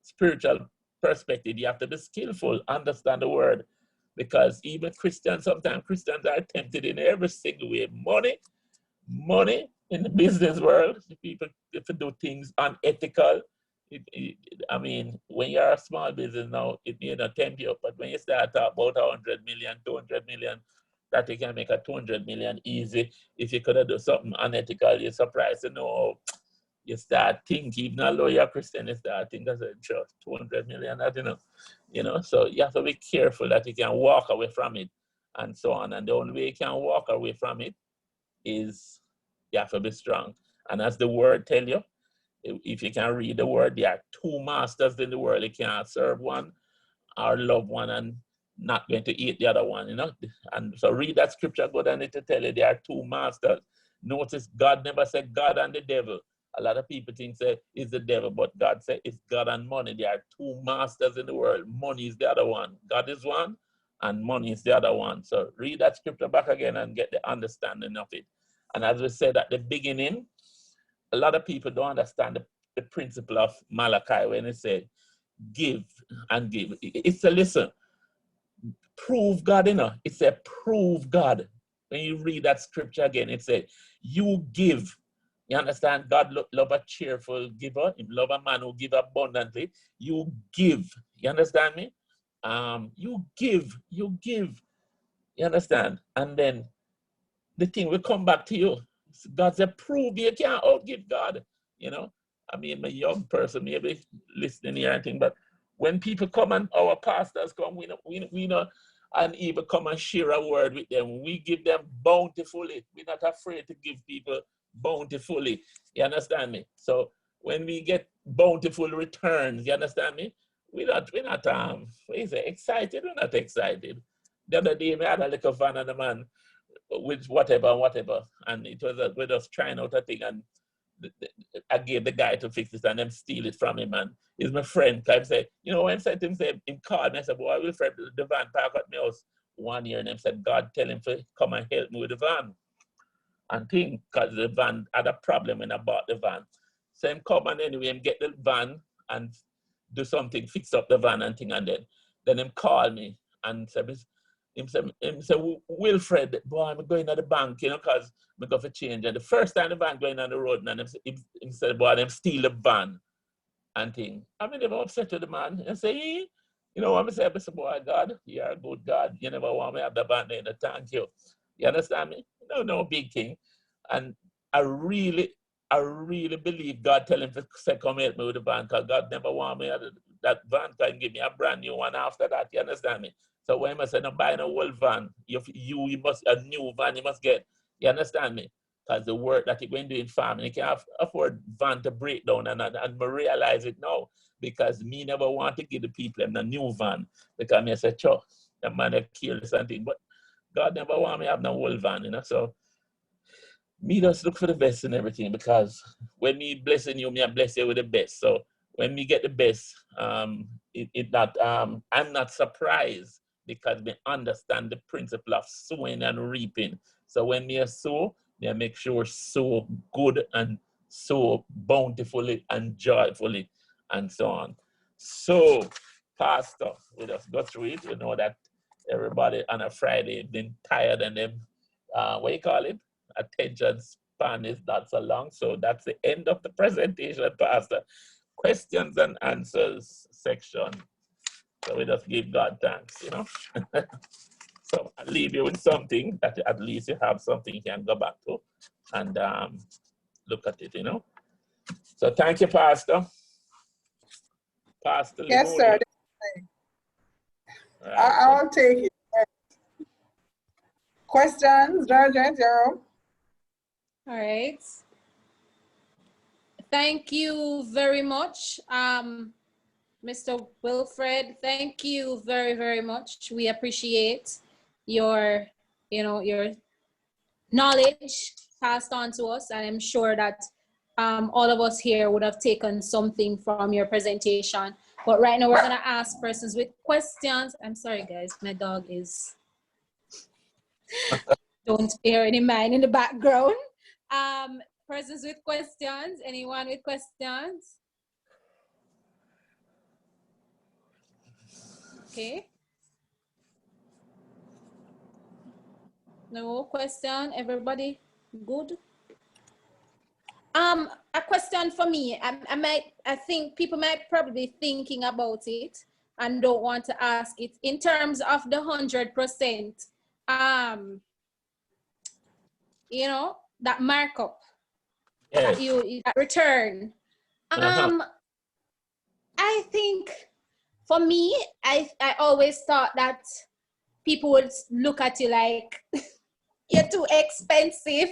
S1: spiritual perspective, you have to be skillful, understand the word. Because even Christians, sometimes Christians are tempted in every single way. Money in the business world, people if you do things unethical. I mean, when you're a small business now, it may not tempt you, but when you start talk about 100 million, 200 million, that you can make a 200 million easy. If you could have done something unethical, you're surprised to know. You start thinking, even though you're a Christian, you start thinking, sure, 200 million, that, so you have to be careful that you can walk away from it and so on. And the only way you can walk away from it is you have to be strong. And as the word tell you, if you can read the word, there are two masters in the world. You can't serve one or love one and not going to eat the other one, And so read that scripture, go down it to tell you there are two masters. Notice God never said God and the devil. A lot of people think say it's the devil, but God said it's God and money. There are two masters in the world. Money is the other one. God is one and money is the other one. So read that scripture back again and get the understanding of it. And as we said at the beginning, a lot of people don't understand the principle of Malachi when it says give and give. It's a listen, prove God, It said prove God. When you read that scripture again, it said you give. You understand? God love a cheerful giver. He love a man who give abundantly. You give. You understand me? You give. You give. You understand? And then the thing will come back to you. God said, prove you can't outgive God. I mean, I'm a young person, maybe listening here and thing, but when people come and our pastors come, we know, and even come and share a word with them, we give them bountifully. We're not afraid to give people bountifully. You understand me? So when we get bountiful returns, you understand me? We're not what is it, excited? We're not excited. The other day, I had a little van and a man with whatever, and it was we're just trying out a thing, and I gave the guy to fix it, and them steal it from him, and he's my friend. I said, when I said to him, him called me, I said, boy, Wilfred, the van park at my house 1 year, and him said, God tell him to come and help me with the van, and thing, because the van had a problem when I bought the van. So him come and anyway, him get the van and do something, fix up the van and thing, and then him call me and said, him say, Wilfred, boy, I'm going to the bank, because I'm going for change. And the first time the van going on the road, and him said, boy, them steal the van and thing. I mean, they were upset with the man and say, what I say, boy, God, you're a good God. You never want me to have the van there, thank you. You understand me? No big thing. And I really believe God tell him to say, come help me with the van, because God never want me to that van can give me a brand new one after that. You understand me? So when I say no buy no old van, you must a new van you must get. You understand me? Because the work that you're going to do in farming, you can't afford van to break down, and I realize it now, because me never want to give the people a new van, because me say, sure, the man that kills something, but God never want me to have no old van, So me just look for the best in everything, because when me blessing you, me I bless you with the best. So when me get the best, I'm not surprised, because we understand the principle of sowing and reaping. So when me sow, me make sure sow good and sow bountifully and joyfully and so on. So, Pastor, we just go through it. We know that everybody on a Friday been tired, and them, what you call it? Attention span is not so long. So that's the end of the presentation, Pastor. Questions and answers section. So we just give God thanks, So I'll leave you with something that at least you have something you can go back to and look at it, So thank you, Pastor. Pastor
S2: Yes, sir.
S1: Right,
S2: I'll take it. Questions, Georgia, Jerome?
S3: All right. Thank you very much, Mr. Wilfred. Thank you very, very much. We appreciate your, your knowledge passed on to us, and I'm sure that all of us here would have taken something from your presentation. But right now we're gonna ask persons with questions. I'm sorry guys, my dog is, don't bear any mind in the background. Persons with questions, anyone with questions? Okay. No question, everybody good? A question for me. I think people might probably be thinking about it and don't want to ask it. In terms of the 100%, that markup,
S1: Yes.
S3: that return. I think for me, I always thought that people would look at you like you're too expensive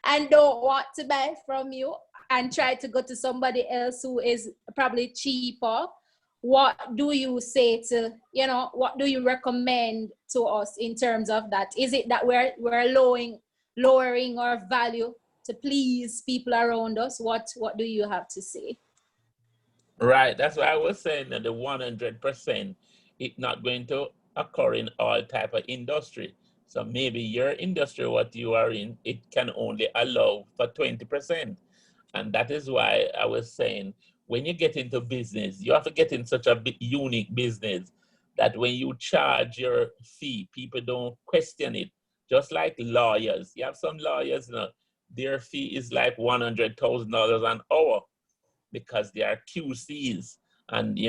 S3: and don't want to buy from you and try to go to somebody else who is probably cheaper. What do you say to, what do you recommend to us in terms of that? Is it that we're lowering our value to please people around us? What do you have to say?
S1: Right, that's why I was saying that the 100%, it's not going to occur in all type of industry. So maybe your industry, what you are in, it can only allow for 20%. And that is why I was saying, when you get into business, you have to get in such a unique business that when you charge your fee, people don't question it. Just like lawyers. You have some lawyers, their fee is like $100,000 an hour, because they are QCs, and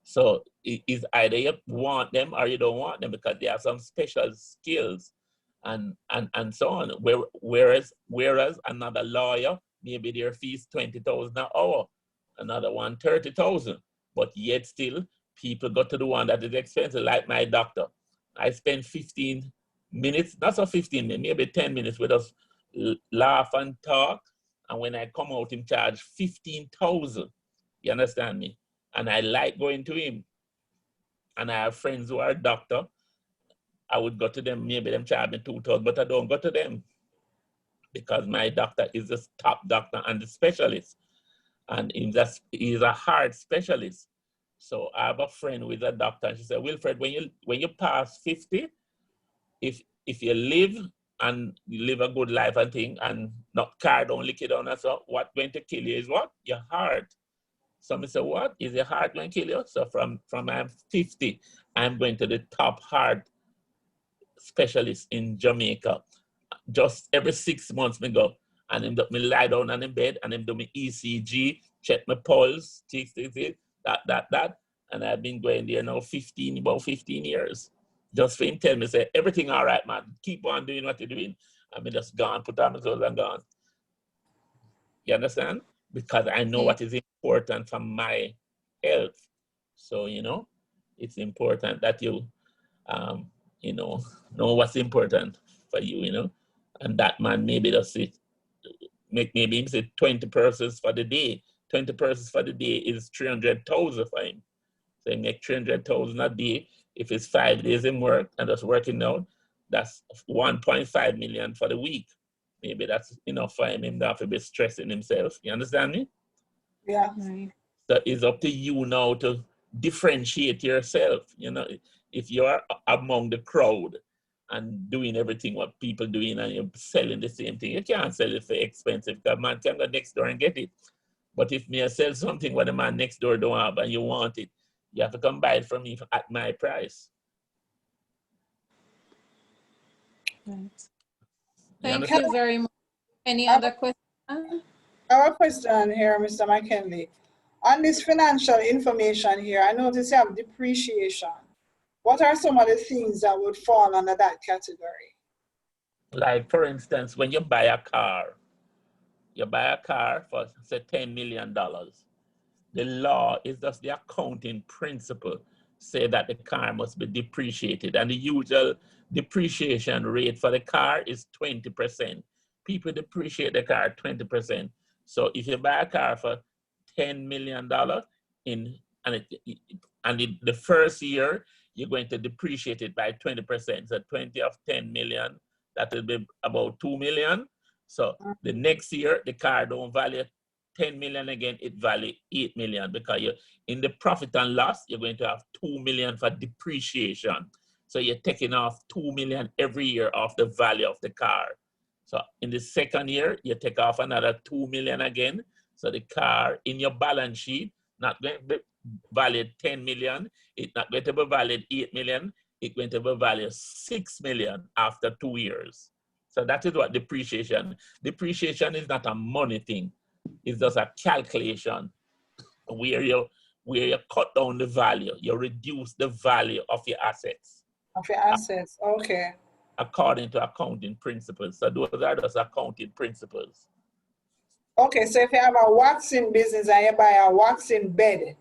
S1: so it's either you want them or you don't want them because they have some special skills, and so on. Whereas another lawyer, maybe their fee is 20,000 an hour, another one 30,000, but yet still people go to the one that is expensive, like my doctor. I spend 15 minutes, not so 15 minutes, maybe 10 minutes with us, laugh and talk. And when I come out, him charge 15,000. You understand me? And I like going to him. And I have friends who are doctor. I would go to them, maybe them charge me 2,000, but I don't go to them because my doctor is the top doctor and the specialist. And he's a heart specialist. So I have a friend who is a doctor, and she said, Wilfred, when you pass 50, if you live and you live a good life and thing, and not car don't lick it down, and so what's going to kill you is what? Your heart. Somebody say, what? Is your heart going to kill you? So from I'm 50, I'm going to the top heart specialist in Jamaica. Just every 6 months me go, and me lie down on the bed, and him do me ECG, check my pulse, that. And I've been going there now about 15 years. Just for him tell me, say, everything all right, man. Keep on doing what you're doing. I mean, just gone, put on my clothes and gone. You understand? Because I know what is important for my health. So, it's important that you, know what's important for you, And that man maybe just maybe him say 20 persons for the day. 20 persons for the day is 300,000 for him. So he make 300,000 a day. If it's 5 days in work and just working out, that's 1.5 million for the week. Maybe that's enough for him. He don't have to be stressing himself. You understand me?
S2: Yeah.
S1: So it's up to you now to differentiate yourself. If you are among the crowd and doing everything what people doing and you're selling the same thing, you can't sell it for expensive because man can go next door and get it. But if me sell something what the man next door don't have and you want it, you have to come buy it from me at my price.
S3: Right. Thank you very much. Any other questions?
S2: Our question here, Mr. McKenley. On this financial information here, I notice you have depreciation. What are some of the things that would fall under that category?
S1: Like, for instance, when you buy a car for, say, $10 million. The law is just the accounting principle say that the car must be depreciated, and the usual depreciation rate for the car is 20%. people depreciate the car 20%. So if you buy a car for $10 million the first year, you're going to depreciate it by 20%. So 20 of 10 million, that will be about 2 million. So the next year, the car don't value 10 million again, it value 8 million because you're in the profit and loss, you're going to have 2 million for depreciation. So you're taking off 2 million every year off the value of the car. So in the second year, you take off another 2 million again. So the car in your balance sheet, not going to be valued 10 million, it's not going to be valued 8 million, it's going to be valued 6 million after 2 years. So that is what depreciation. Depreciation is not a money thing. It's just a calculation where you cut down the value, you reduce the value of your assets.
S2: Of your assets, okay.
S1: According to accounting principles. So those are just accounting principles.
S2: Okay, so if you have a waxing business and you buy a waxing bed,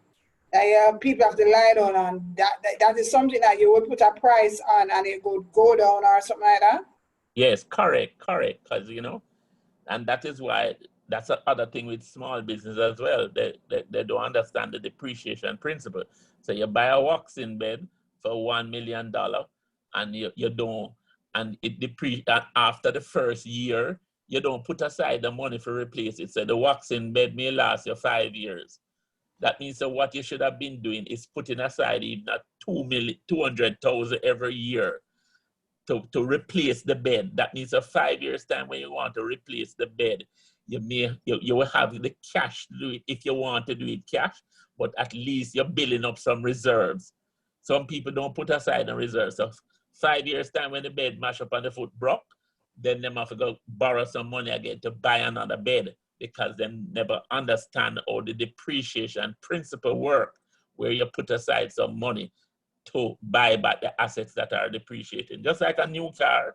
S2: people have to lie down on, that is something that you would put a price on and it would go down or something like that?
S1: Yes, correct. Because, you know, and that is why, that's the other thing with small business as well. They don't understand the depreciation principle. So you buy a waxing bed for $1 million and you don't, and it depreciates after the first year, you don't put aside the money for replace it. So the waxing bed may last you 5 years. That means that what you should have been doing is putting aside even at 200,000 every year to replace the bed. That means a 5 years time when you want to replace the bed, you will have the cash to do it if you want to do it cash, but at least you're building up some reserves. Some people don't put aside the reserves. So 5 years time when the bed mash up and the foot broke, then they have to go borrow some money again to buy another bed because they never understand how the depreciation principle work, where you put aside some money to buy back the assets that are depreciating. Just like a new car.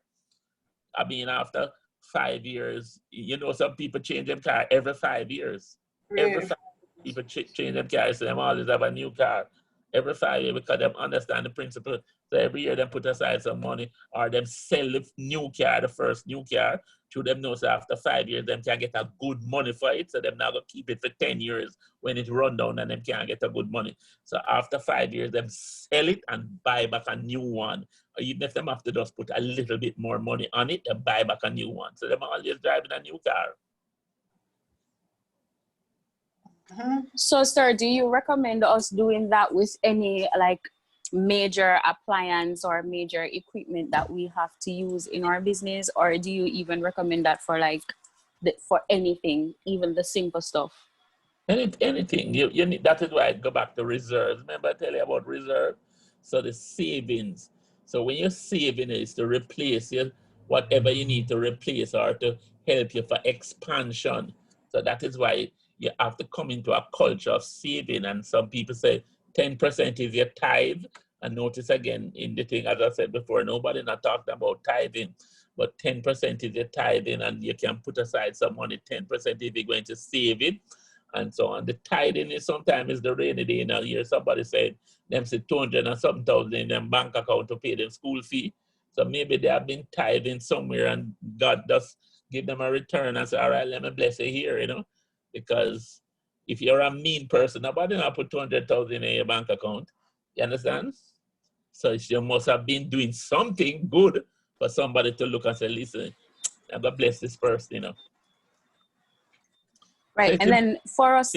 S1: I mean, after 5 years, you know, some people change their car every 5 years.
S2: Really?
S1: Every 5 years, people change their cars, so they always have a new car every 5 years because they understand the principle. So every year they put aside some money or them sell the new car, the first new car, to them know so after 5 years, them can get a good money for it. So them not gonna keep it for 10 years when it run down and them can't get a good money. So after 5 years, them sell it and buy back a new one. Or even if them have to just put a little bit more money on it, they buy back a new one. So them always driving a new car.
S4: So, sir, do you recommend us doing that with any like major appliance or major equipment that we have to use in our business, or do you even recommend that for like for anything, even the simple stuff?
S1: Anything you need. That is why I go back to reserves. Remember I tell you about reserve? So the savings. So when you're saving it, it's to replace whatever you need to replace or to help you for expansion. So that is why you have to come into a culture of saving. And some people say 10% is your tithe. And notice again in the thing, as I said before, nobody not talking about tithing, but 10% is your tithing, and you can put aside some money, 10% if you're going to save it, and so on. The tithing is sometimes is the rainy day in a year. Somebody said them say 200 and something thousand in their bank account to pay them school fee. So maybe they have been tithing somewhere and God just give them a return and say, all right, let me bless you here, you know. Because if you're a mean person, nobody will put 200,000 in your bank account. You understand? So you must have been doing something good for somebody to look and say, listen, I'm going to bless this person, you know.
S4: Right.
S1: So
S4: and then for us,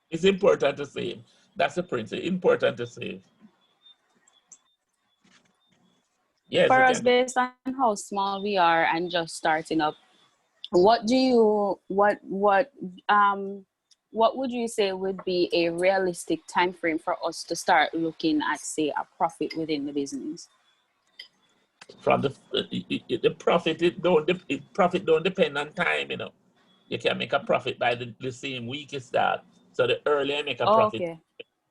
S1: it's important to save. That's the principle. Important to save. Yes,
S4: for us, based on how small we are and just starting up, what would you say would be a realistic time frame for us to start looking at, say, a profit within the business?
S1: From the profit, profit don't depend on time, you know. You can make a profit by the same week you start. So the earlier you make a profit,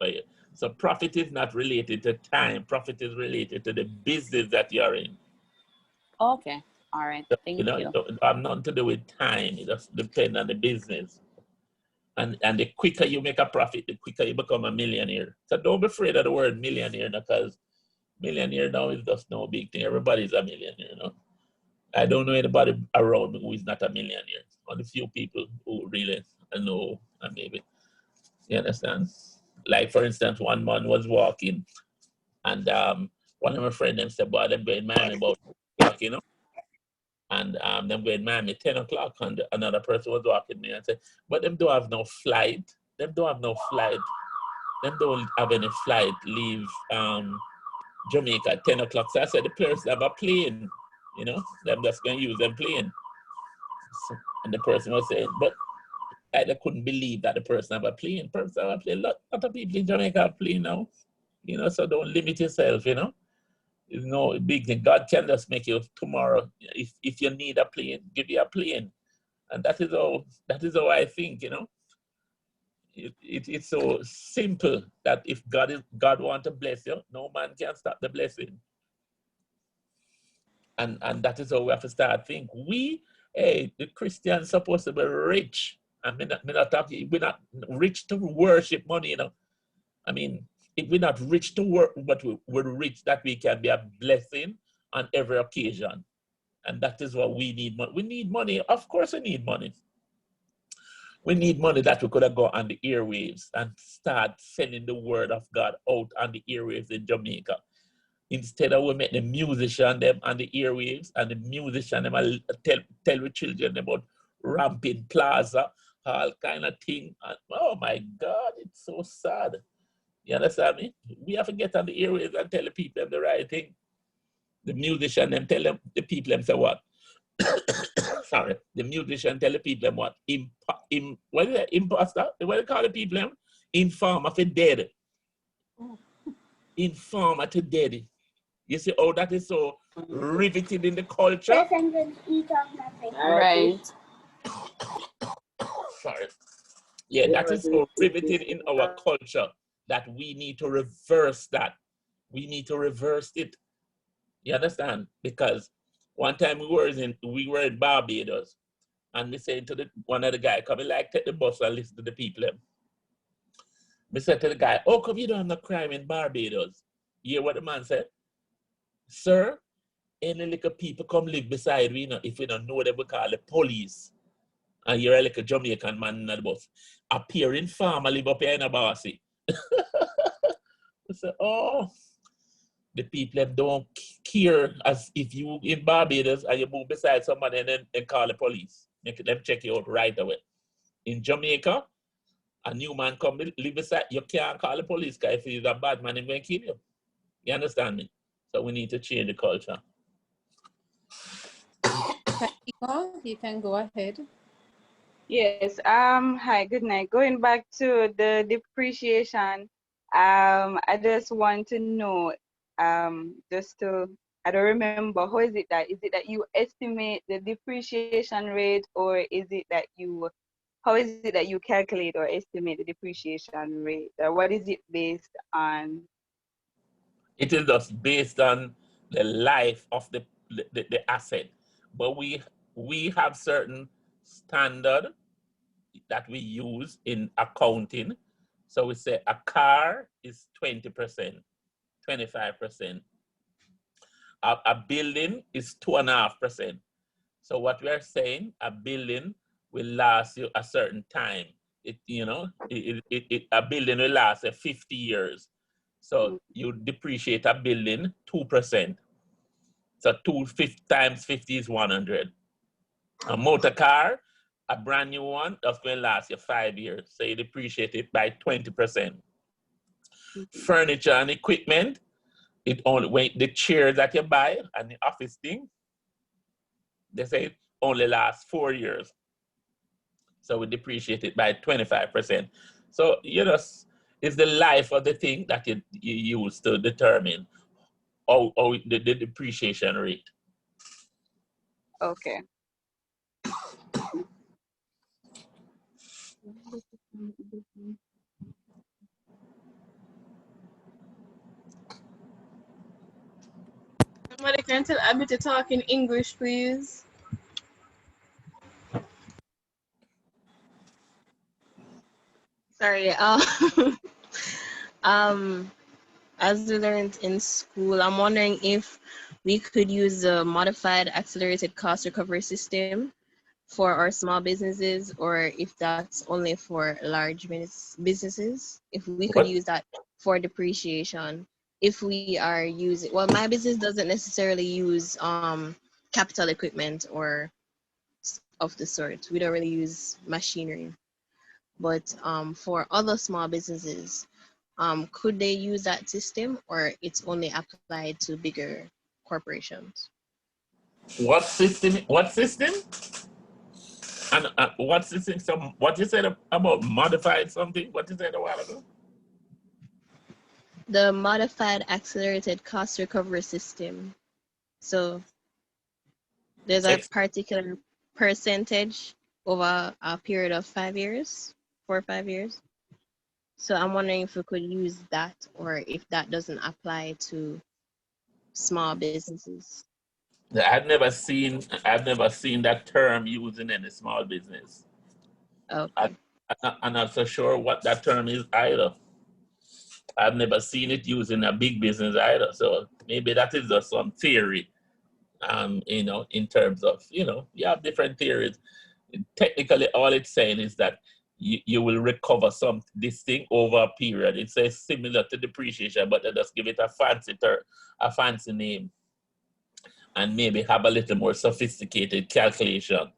S1: okay. So profit is not related to time. Profit is related to the business that you're in.
S4: Okay. All right. Thank you.
S1: It have nothing to do with time. It just depends on the business. And the quicker you make a profit, the quicker you become a millionaire. So don't be afraid of the word millionaire, because millionaire now is just no big thing. Everybody's a millionaire, you know. I don't know anybody around me who is not a millionaire. Only few people who really know, and maybe, you understand? Like, for instance, one man was walking, and one of my friends them said, boy, them going Miami about 2 o'clock, you know? And them going Miami 10 o'clock, and another person was walking me and said, but them don't have no flight. Them don't have no flight. Them don't have any flight leave Jamaica at 10 o'clock. So I said, the person have a plane, you know? Them just going to use them plane. So, and the person was saying, but I couldn't believe that the person have a plane. Person have a plane. Lot of people in Jamaica have plane now. You know, so don't limit yourself, you know. It's no big thing. God can just make you tomorrow. If you need a plane, give you a plane. And that is how I think, you know. It's so simple that if God want to bless you, no man can stop the blessing. And that is how we have to start think. The Christians supposed to be rich. And we're not rich to worship money, you know. I mean, if we're not rich to work, but we're rich that we can be a blessing on every occasion. And that is what we need. We need money. Of course we need money. We need money that we could have got on the airwaves and start sending the word of God out on the airwaves in Jamaica. Instead of we make the musician them on the airwaves, and the musician them tell the children about ramping plaza, all kind of thing. And, oh my God, it's so sad. You understand me? We have to get on the airwaves and tell the people the right thing. The musician them tell them the people them say what? Sorry, the musician tell the people them what? What is that? Imposter? What do they call the people them? Informer for dead. Informer to dead. You see, oh, that is so riveted in the culture.
S4: Right.
S1: Sorry. Yeah, that is so riveted in our culture that we need to reverse that. We need to reverse it. You understand? Because one time we were in Barbados, and we saying to one of the guys, come like take the bus and listen to the people. We said to the guy, oh, come you don't have no crime in Barbados. You hear what the man said? Sir, any little people come live beside we, if we don't know them, we call the police. And you're like a Jamaican man in the bus. Appearing farmer live up here in a bossy. We say, oh, the people don't care as if you in Barbados and you move beside somebody and then call the police. Make them check you out right away. In Jamaica, a new man come live beside, you can't call the police because if he's a bad man, he's going to kill you. You understand me? So we need to change the culture.
S3: You can go ahead.
S5: Yes. Hi, good night. Going back to the depreciation, I just want to know, I don't remember, how is it that you estimate the depreciation rate, or is it that how is it that you calculate or estimate the depreciation rate? Or what is it based on?
S1: It is just based on the life of the asset. But we have certain standard that we use in accounting. So we say a car is 20%, 25%. A building is 2.5%. So what we are saying, a building will last you a certain time. A building will last 50 years. So you depreciate a building 2%. So 2 times 50 is 100. A motor car, a brand new one, that's going to last you 5 years. So you depreciate it by 20%. Furniture and equipment, when the chairs that you buy and the office thing, they say it only lasts 4 years. So we depreciate it by 25%. So it's the life of the thing that you use to determine the depreciation rate.
S5: Okay.
S6: Somebody can tell Abby to talk in English, please. Sorry. As we learned in school, I'm wondering if we could use the modified accelerated cost recovery system for our small businesses, or if that's only for large businesses, if we could
S1: What?
S6: use that for depreciation. If we are using, well, my business doesn't necessarily use capital equipment or of the sort. We don't really use machinery. But for other small businesses, could they use that system, or it's only applied to bigger corporations?
S1: What system? What system? And what system? What you said about modified something? What you said a while ago?
S6: The modified accelerated cost recovery system. So there's a particular percentage over a period of 5 years, 4 or 5 years. So I'm wondering if we could use that, or if that doesn't apply to small businesses.
S1: I've never seen that term used in any small business.
S6: Okay.
S1: I'm not so sure what that term is either. I've never seen it used in a big business either. So maybe that is just some theory. In terms of, you have different theories. Technically, all it's saying is that you will recover this thing over a period. It says similar to depreciation, but they just give it a fancy name, and maybe have a little more sophisticated calculation.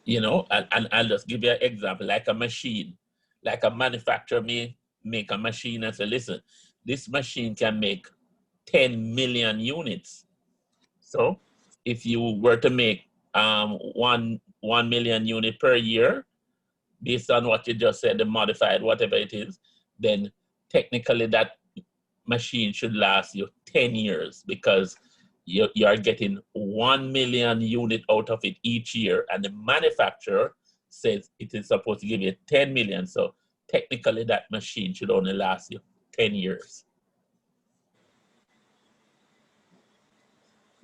S1: And I'll just give you an example, like a machine. Like a manufacturer may make a machine and say, listen, this machine can make 10 million units. So if you were to make 1 million unit per year, based on what you just said, the modified, whatever it is, then technically that machine should last you 10 years, because you are getting 1 million unit out of it each year, and the manufacturer says it is supposed to give you 10 million. So technically that machine should only last you 10 years.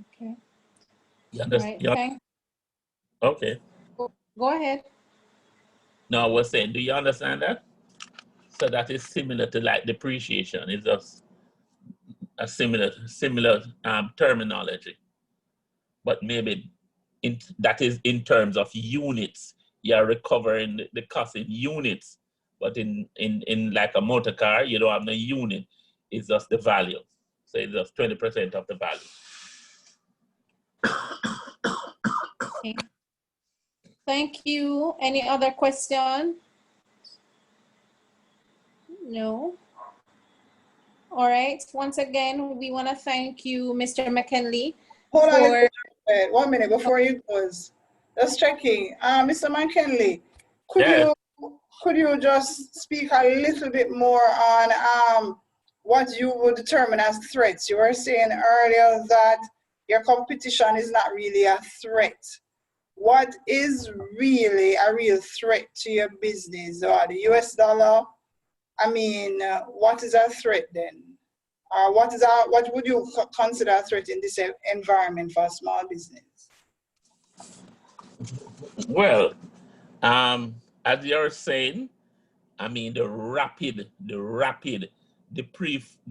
S3: Okay.
S1: You understand?
S3: Right.
S1: Okay.
S3: Go ahead.
S1: No, I was saying, do you understand that? So that is similar to like depreciation. It's just a similar terminology, but maybe that is in terms of units. You are recovering the cost in units, but in like a motor car, you don't have no unit. It's just the value. So it's just 20% of the value.
S3: Okay. Thank you. Any other question? No. All right. Once again, we want to thank you, Mr. McKenley.
S2: Hold on 1 minute before you close. Just checking. Mr. McKenley, could you just speak a little bit more on what you would determine as threats? You were saying earlier that your competition is not really a threat. What is really a real threat to your business? Or the US dollar? I mean, what is a threat then? What would you consider a threat in this environment for a small business?
S1: Well, as you're saying, I mean, the rapid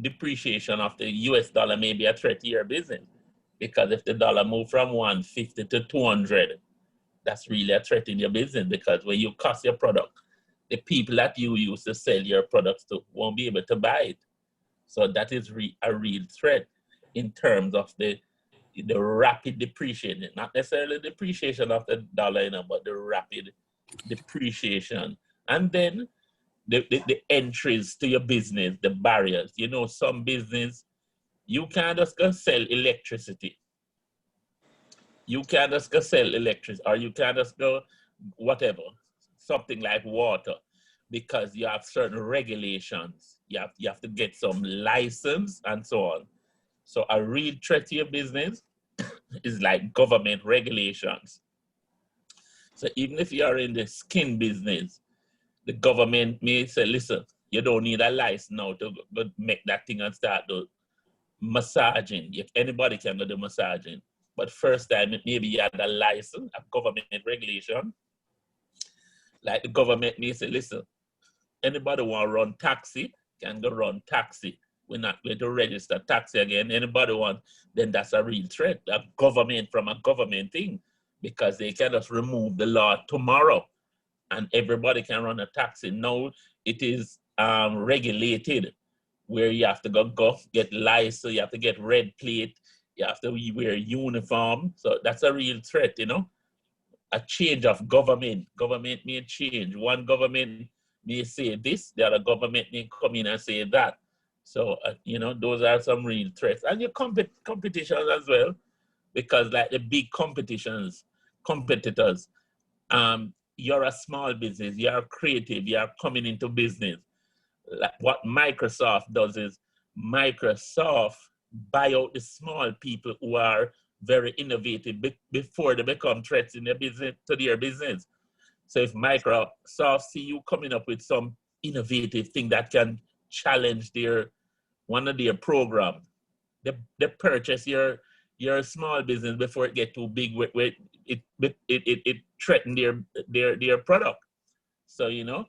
S1: depreciation of the US dollar may be a threat to your business, because if the dollar move from 150 to 200, that's really a threat in your business, because when you cost your product, the people that you use to sell your products to won't be able to buy it. So that is a real threat in terms of the rapid depreciation, not necessarily depreciation of the dollar, but the rapid depreciation. And then the entries to your business, the barriers. Some business, you can't just go sell electricity. You can't just go sell electricity, or you can't just go whatever, something like water, because you have certain regulations. You have to get some license and so on. So a real threat to your business is like government regulations. So even if you are in the skin business, the government may say, listen, you don't need a license now to go make that thing and start the massaging. If anybody can do the massaging. But first time, maybe you had a license, a government regulation. Like the government may say, listen, anybody want to run taxi can go run taxi. we're not going to register taxi again. Anybody want, then that's a real threat, a government from a government thing, because they can just remove the law tomorrow and everybody can run a taxi. Now it is regulated, where you have to go get license, you have to get red plate, you have to wear uniform. So that's a real threat, you know. A change of government. Government may change. One government may say this, the other government may come in and say that. So, you know, those are some real threats. And your competition as well, because like the big competitors, you're a small business, you're creative, you're coming into business. Like what Microsoft does is Microsoft buy out the small people who are very innovative before they become threats in their business to their business. So if Microsoft see you coming up with some innovative thing that can challenge one of their program, they purchase your small business before it get too big. With it threaten their product. So you know,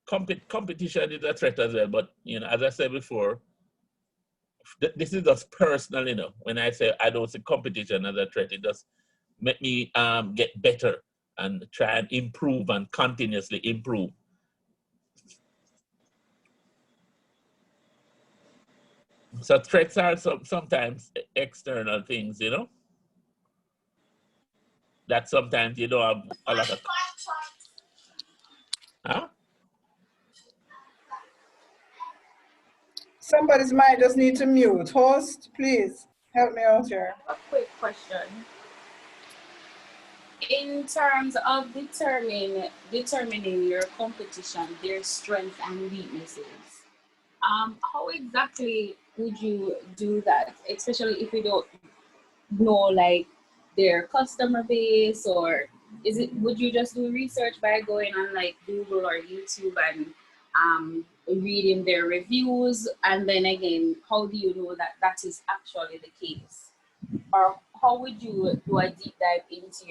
S1: competition is a threat as well. But you know, as I said before, this is just personal. You know, when I say I don't see competition as a threat, it just make me get better and try and improve and continuously improve. So threats are sometimes external things, you know, that sometimes you don't have a lot of. Huh?
S2: Somebody's mic just need to mute. Host, please help me out here.
S4: A quick question. In terms of determining your competition, their strengths and weaknesses, how exactly would you do that? Especially if you don't know like their customer base, or would you just do research by going on like Google or YouTube and reading their reviews, and then again, how do you know that that is actually the case? Or how would you do a deep dive into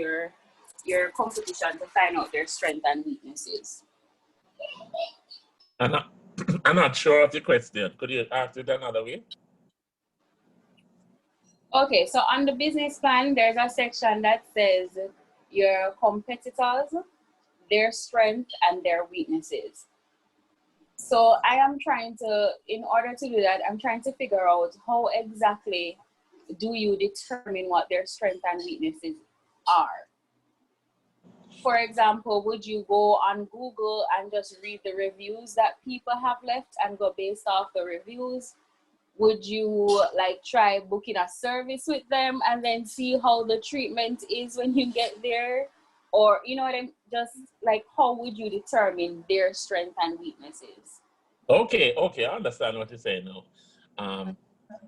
S4: your competition to find out their strengths and weaknesses?
S1: I'm not sure of the question. Could you ask it another way?
S4: Okay, so on the business plan, there's a section that says your competitors, their strengths, and their weaknesses. So I am trying to, in order to do that, I'm trying to figure out how exactly do you determine what their strengths and weaknesses are. For example, would you go on Google and just read the reviews that people have left and go based off the reviews? Would you like try booking a service with them and then see how the treatment is when you get there? Or, you know what I'm just like, how would you determine their strengths and weaknesses?
S1: Okay, I understand what you're saying now.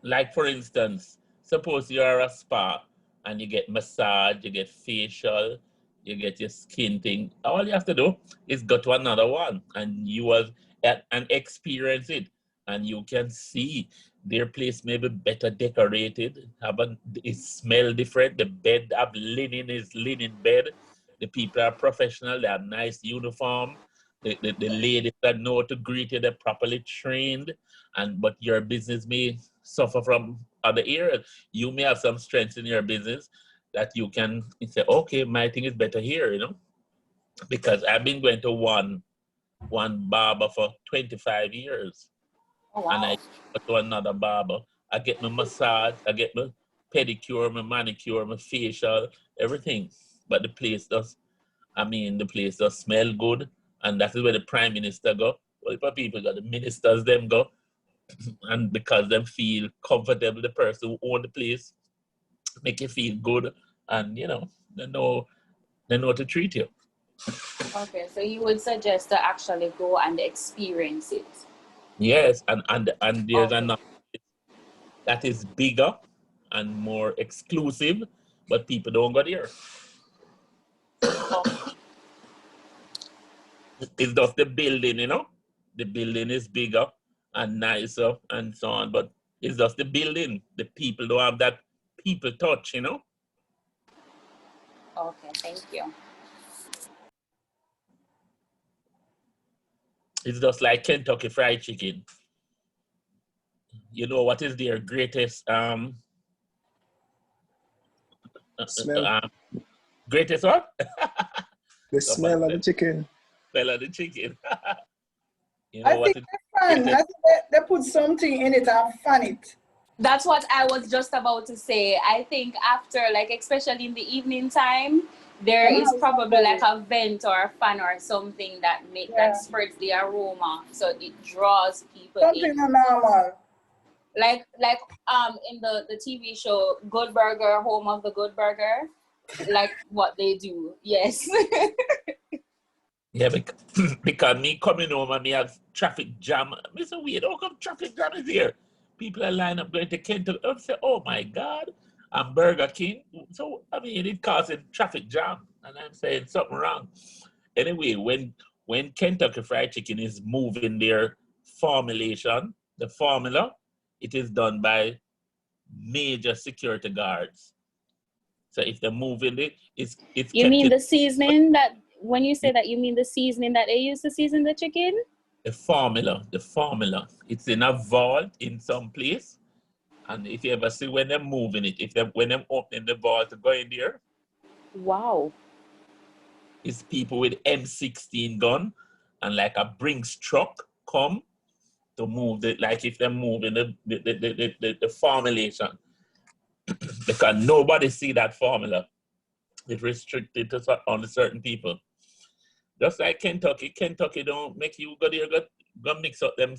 S1: Like for instance, suppose you are a spa and you get massage, you get facial, you get your skin thing. All you have to do is go to another one and you will and experience it, and you can see their place may be better decorated, it smell different. The bed have linen, is linen bed. The people are professional, they have nice uniform. The ladies that know to greet you, they're properly trained, but your business may suffer from other areas. You may have some strengths in your business that you can say, okay, my thing is better here, you know, because I've been going to one barber for 25 years.
S4: Oh, wow.
S1: And I go to another barber. I get my massage, I get my pedicure, my manicure, my facial, everything. But the place does smell good. And that is where the prime minister go. Well, if people got the ministers, them go. And because them feel comfortable, the person who own the place, make you feel good. And, you know, they know to treat you.
S4: Okay, so you would suggest to actually go and experience it.
S1: Yes, and there's
S4: Okay.
S1: another that is bigger and more exclusive, but people don't go there.
S4: Okay.
S1: It's just the building, you know. The building is bigger and nicer and so on, but it's just the building. The people don't have that people touch, you know.
S4: Okay, thank you.
S1: It's just like Kentucky Fried Chicken. You know what is their greatest
S7: Smell.
S1: greatest what?
S7: The smell of the chicken.
S1: Smell of the chicken. You
S2: I
S1: know what
S2: think
S1: it
S2: they're fun. I
S1: greatest?
S2: think they put something in it and fun it.
S4: That's what I was just about to say. I think after, like, especially in the evening time, there
S2: Them
S4: is
S2: have
S4: probably
S2: something.
S4: like a vent or a fan or something that that spreads the aroma, so it draws people
S2: Something
S4: in.
S2: normal.
S4: Like in the TV show Good Burger, Home of the Good Burger, like what they do. Yes.
S1: Yeah, because me coming home and me have traffic jam. Me say, weird, how come traffic jam is here? People are lining up going to Kentucky. I say, oh my God, I'm Burger King. So, I mean, it causing traffic jam. And I'm saying something wrong. Anyway, when Kentucky Fried Chicken is moving their formulation, the formula, it is done by major security guards. So if they're moving it, it's
S4: You
S1: kept
S4: mean
S1: in
S4: the seasoning that, when you say that, you mean the seasoning that they use to season the chicken?
S1: the formula. It's in a vault in some place. And if you ever see when they're moving it, when they're opening the vault to go in there,
S4: Wow.
S1: it's people with M16 gun and like a Brinks truck come to move it, like if they're moving the formulation. Because nobody see that formula. It's restricted to only certain people. Just like Kentucky don't make you go there, go mix up them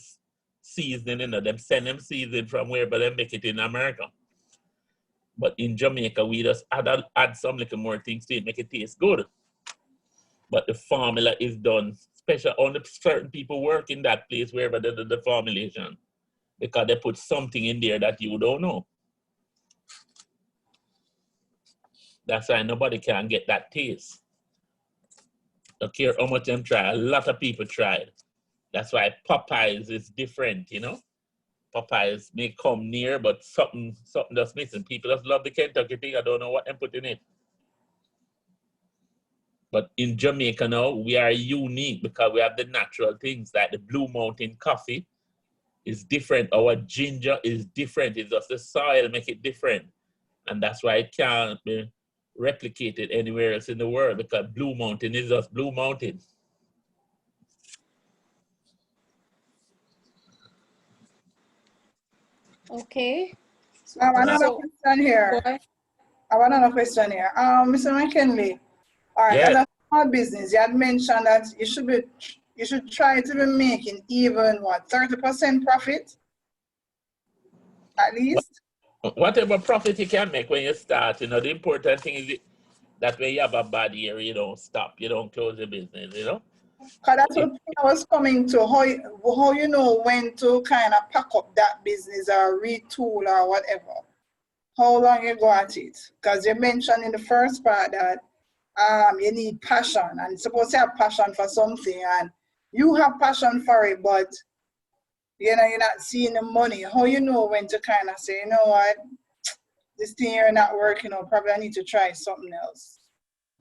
S1: seasoning, you know, them send them seasoning from wherever they make it in America. But in Jamaica, we just add some little more things to it, make it taste good. But the formula is done special. Only certain people work in that place wherever they do the formulation, because they put something in there that you don't know. That's why nobody can get that taste. Don't care how much them try. A lot of people tried. That's why Popeyes is different, you know. Popeyes may come near, but something just missing. People just love the Kentucky thing. I don't know what they put in it. But in Jamaica now, we are unique because we have the natural things, like the Blue Mountain coffee is different. Our ginger is different. It's just the soil make it different. And that's why it can't be replicated anywhere else in the world, because Blue Mountain is just Blue Mountain.
S3: Okay.
S2: Another question here.
S3: Boy.
S2: I have another question here. Mr. McKenley, all right,
S1: Yeah.
S2: as a small business, you had mentioned that you should try to be making even what, 30% profit at least.
S1: Whatever profit you can make when you start, you know, the important thing is that when you have a bad year, you don't stop, you don't close your business, you know.
S2: Because that's what I was coming to, how you know when to kind of pack up that business or retool or whatever. How long you go at it? Because you mentioned in the first part that you need passion, and you're supposed to have passion for something, and you have passion for it, but you know you're not seeing the money. How you know when to kind of say, you know what, this thing here not working, or probably I need to try something else.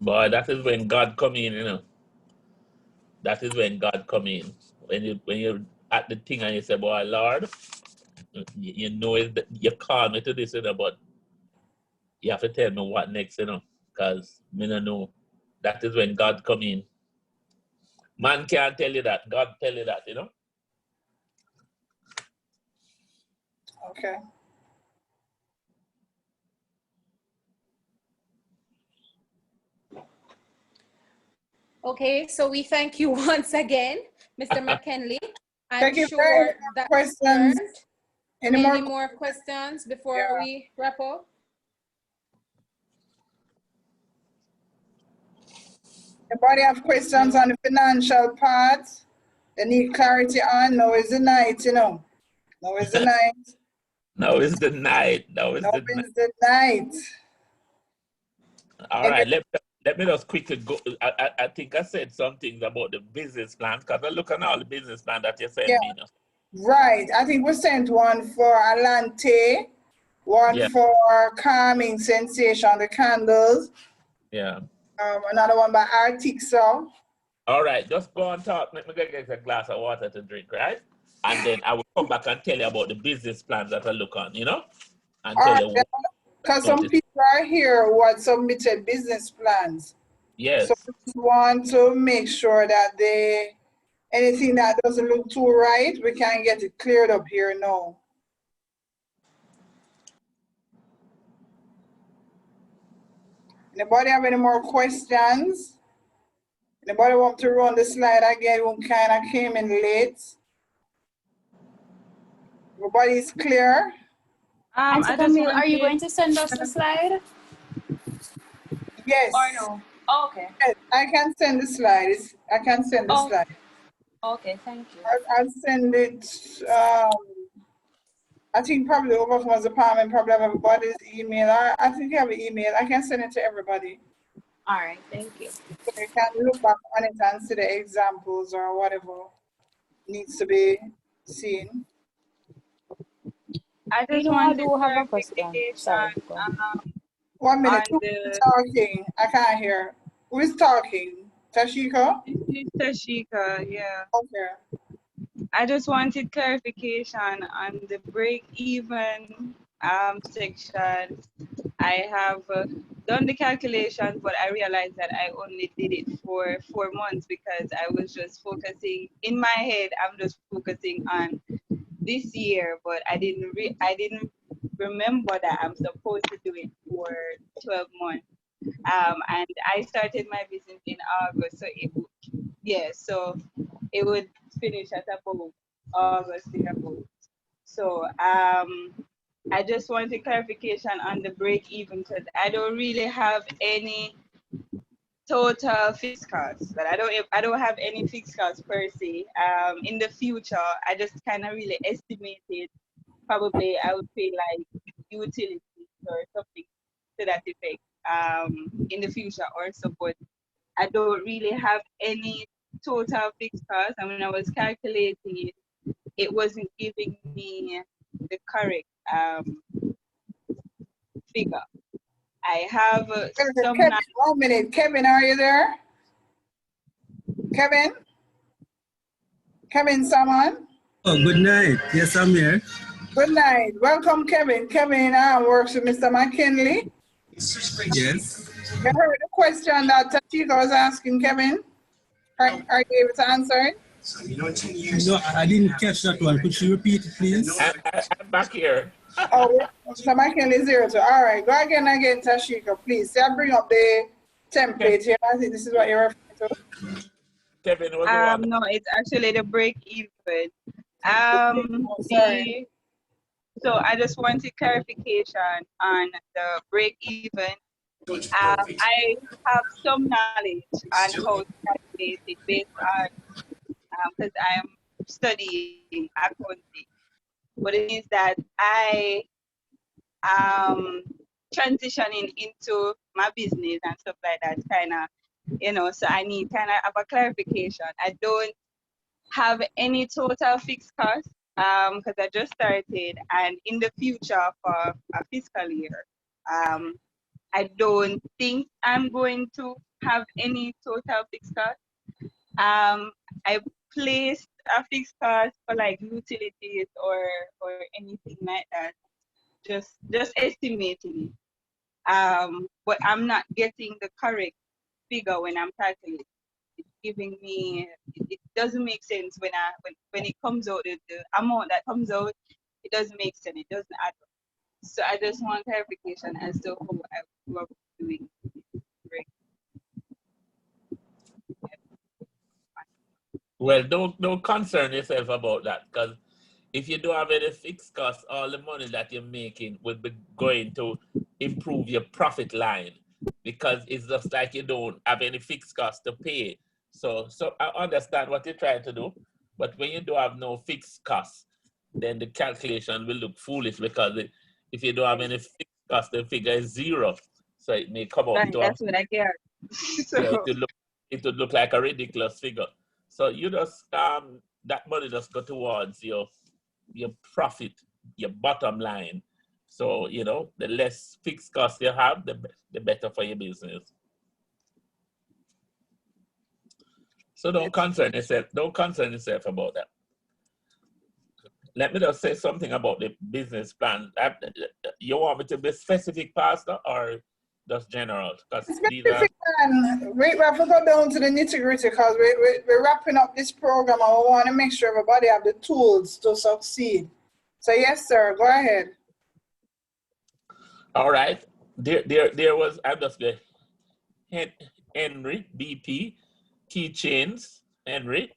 S1: Boy, that is when God come in, you know. That is when God come in. When you're at the thing and you say, boy, Lord, you know you call me to this, you know, but you have to tell me what next, you know, because me don't know. That is when God come in. Man can't tell you that. God tell you that, you know.
S2: Okay.
S3: Okay, so we thank you once again, Mr. McKenley. I'm
S2: Thank you
S3: sure that
S2: questions. Any
S3: more questions before we wrap up?
S2: Anybody have questions on the financial part? They need clarity on. Now is the night, you know. Now is the night.
S1: Now is the night. Now is the
S2: night.
S1: All right, let me just quickly go. I think I said some things about the business plan, because I look at all the business plan that you sent me now.
S2: Right. I think we sent one for Alante, one for calming sensation, the candles.
S1: Yeah.
S2: Another one by Artixo.
S1: All right, just go on talk. Let me go get a glass of water to drink, right? and then I will come back and tell you about the business plans that I look on, you know, and
S2: All
S1: tell
S2: right,
S1: you what
S2: because some
S1: notice.
S2: people are here who had submitted business plans.
S1: Yes.
S2: So we want to make sure that anything that doesn't look too right, we can get it cleared up here now. Anybody have any more questions? Anybody want to run the slide again who kind of came in late? Everybody's clear?
S4: Entrepenurial, are you going to send us the slide?
S2: Yes.
S4: Or no? Oh, okay.
S2: Yes, I can send the slides. I can send the slide.
S4: Okay, thank you.
S2: I'll send it. I think probably over from the department, probably have everybody's email. I think you have an email. I can send it to everybody.
S4: All right, thank you.
S2: So you can look back on it and see the examples or whatever needs to be seen.
S5: I just
S4: I
S5: wanted
S4: do have a question.
S5: clarification.
S4: Sorry, go ahead.
S2: 1 minute.
S5: On
S2: Who's talking? I can't hear. Who is talking? Tashika?
S5: Tashika, yeah.
S2: Okay.
S5: I just wanted clarification on the break-even section. I have done the calculation, but I realized that I only did it for 4 months because I was just focusing in my head. I'm just focusing on this year, but I didn't remember that I'm supposed to do it for 12 months. And I started my business in August, so so it would finish at about August thereabout. So I just wanted clarification on the break even because I don't really have any total fixed costs, but I don't have any fixed costs per se. In the future, I just kind of really estimated probably I would pay like utilities or something to that effect in the future or so, but I don't really have any total fixed costs. And when I was calculating it wasn't giving me the correct figure. I have some.
S2: Kevin, 1 minute. Kevin, are you there? Kevin? Kevin, someone?
S8: Oh, good night. Yes, I'm here.
S2: Good night. Welcome, Kevin. Kevin works with Mr. McKenley.
S8: Yes.
S2: You heard the question that Tashika was asking, Kevin? Are you able to answer it?
S8: No, I didn't catch that one. Could you repeat it, please?
S1: I'm back here.
S2: Oh, Mr. McKenley is here too. All right, go again, Tashika, please. I'll bring up the template here. I think this is what you're referring to.
S1: Kevin, was the one?
S5: No, it's actually the break even. So I just wanted clarification on the break even. I have some knowledge on how to calculate it based on because I'm studying accounting. But it means that I am transitioning into my business and stuff like that, kind of, so I need kind of a clarification. I don't have any total fixed costs because I just started, and in the future for a fiscal year, I don't think I'm going to have any total fixed costs. I placed a fixed cost for like utilities or anything like that, just estimating it. But I'm not getting the correct figure when I'm calculating. It's giving me, it doesn't make sense when it comes out, the amount that comes out, it doesn't make sense, it doesn't add up. So I just want clarification as to how I was doing.
S1: Well, don't concern yourself about that, because if you don't have any fixed costs, all the money that you're making will be going to improve your profit line, because it's just like you don't have any fixed costs to pay. So I understand what you're trying to do, but when you don't have no fixed costs, then the calculation will look foolish, because if you don't have any fixed costs, the figure is zero. So it may come out to
S5: That's what I get. So
S1: yeah, it would look like a ridiculous figure. So you just that money just go towards your profit, your bottom line. So the less fixed costs you have, the better for your business. So don't concern yourself about that. let me just say something about the business plan. You want me to be specific, Pastor, or just general? Because these are...
S2: Specific, and we have to go down to the nitty-gritty because we're wrapping up this program and we want to make sure everybody have the tools to succeed. So yes, sir, go ahead.
S1: All right. There was, I'm just going to, Henry, BP, keychains, Henry.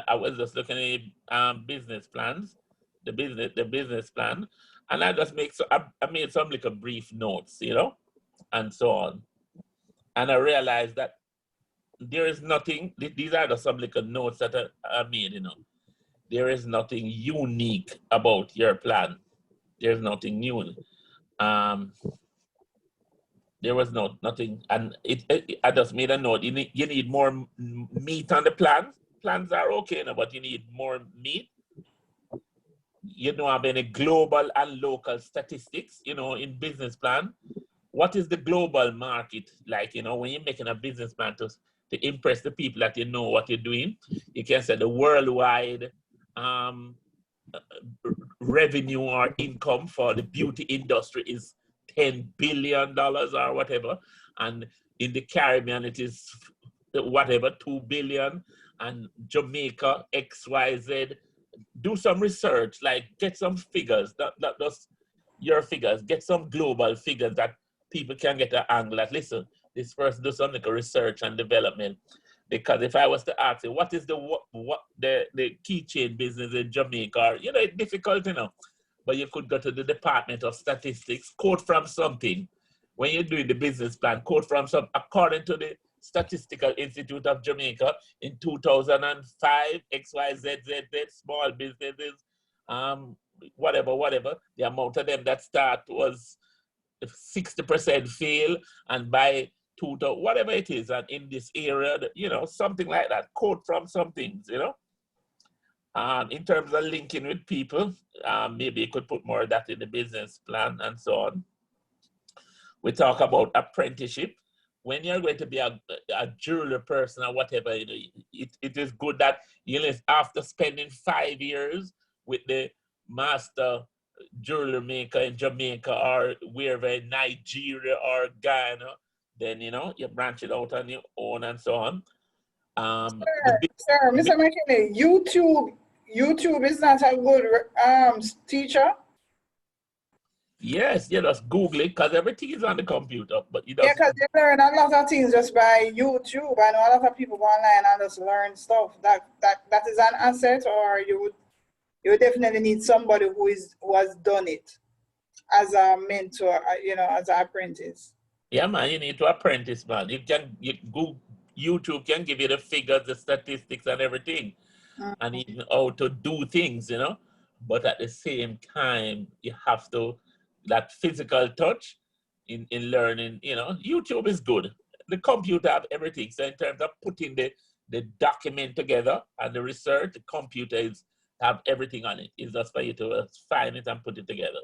S1: I was just looking at business plans, the business plan, and I just I made some little brief notes, you know, and so on. And I realized that there is nothing, these are just some little notes that I made, you know. There is nothing unique about your plan. There's nothing new. There was nothing, and I just made a note. You need more meat on the plans. Plans are okay, no, but you need more meat. You don't have any global and local statistics, you know, in business plan. What is the global market like? You know, when you're making a business plan to impress the people that you know what you're doing, you can say the worldwide revenue or income for the beauty industry is $10 billion or whatever, and in the Caribbean it is whatever, 2 billion, and Jamaica XYZ. Do some research, like get some figures, not just your figures, get some global figures that people can get an angle that, listen, this person do some like research and development. Because if I was to ask you, what is the keychain business in Jamaica, you know, it's difficult, you know, but you could go to the Department of Statistics, quote from something. When you're doing the business plan, quote from some, according to the Statistical Institute of Jamaica, in 2005, XYZZ, small businesses, whatever, the amount of them that start was 60% fail, and by whatever it is, and in this area, you know, something like that, quote from some things, you know. In terms of linking with people, maybe you could put more of that in the business plan and so on. We talk about apprenticeship. When you're going to be a jeweler person or whatever, you know, it is good that, you know, after spending 5 years with the master jeweler maker in Jamaica or wherever, in Nigeria or Ghana, then, you know, you branch it out on your own and so on.
S2: Sir, Mr. McKenley, YouTube is not a good teacher.
S1: Yes, you just Google it because everything is on the computer. But you just,
S2: yeah, because you learn a lot of things just by YouTube. I know a lot of people go online and just learn stuff. That is an asset, or you would definitely need somebody who has done it as a mentor, you know, as an apprentice.
S1: Yeah, man, you need to apprentice, man. YouTube can give you the figures, the statistics, and everything, and even how to do things, you know. But at the same time, you have to that physical touch in learning. You know, YouTube is good. The computer have everything. So in terms of putting the document together and the research, the computer have everything on it. It's just for you to find it and put it together.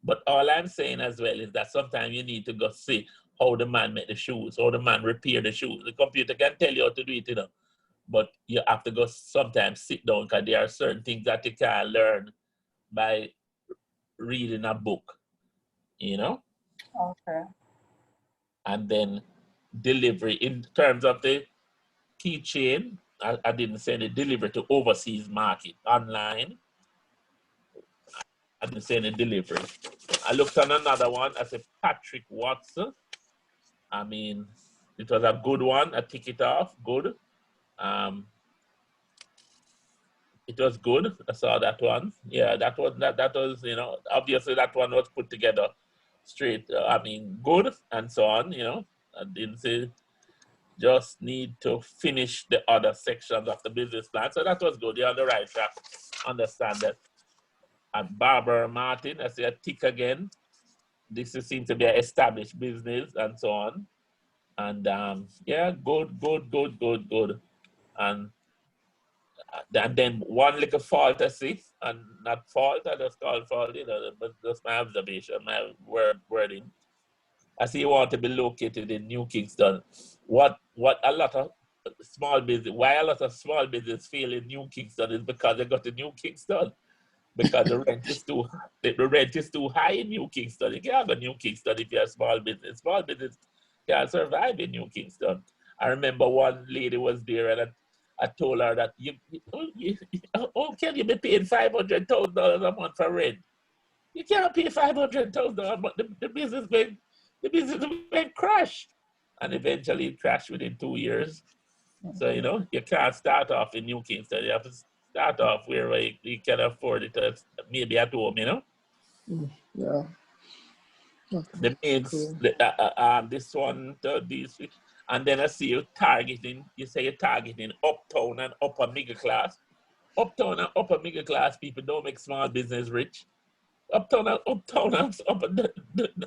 S1: But all I'm saying as well is that sometimes you need to go see how the man made the shoes, how the man repair the shoes. The computer can tell you how to do it, you know. But you have to go sometimes sit down because there are certain things that you can't learn by reading a book, you know?
S2: Okay.
S1: And then delivery in terms of the keychain, I didn't say the delivery to overseas market online. I didn't say any delivery. I looked on another one. I said Patrick Watson. I mean, it was a good one. I tick it off. Good. It was good. I saw that one. Yeah, that was, you know, obviously that one was put together straight. I mean, good and so on, you know. I didn't say just need to finish the other sections of the business plan. So that was good. You're on the right track. Understand that. And Barbara Martin, I say a tick again. This seems to be an established business and so on. And yeah, good. And then one little fault I see, and not fault, I just call fault, you know, but that's my observation, my wording. I see you want to be located in New Kingston. What a lot of small business, why a lot of small business fail in New Kingston is because they got to New Kingston. Because the rent is too high in New Kingston. You can't go to New Kingston if you're a small business. Small business can't survive in New Kingston. I remember one lady was there and I told her that how can you be paying $500,000 a month for rent? You can't pay $500,000 a month. The business went crash. And eventually it crashed within 2 years. So, you know, you can't start off in New Kingston. You have to start off where you can afford it, maybe at home, you know?
S7: Yeah. Okay.
S1: The means,
S7: Cool.
S1: this one, these, and then I see you say you're targeting uptown and upper middle class. Uptown and upper middle class people don't make small business rich. Uptown and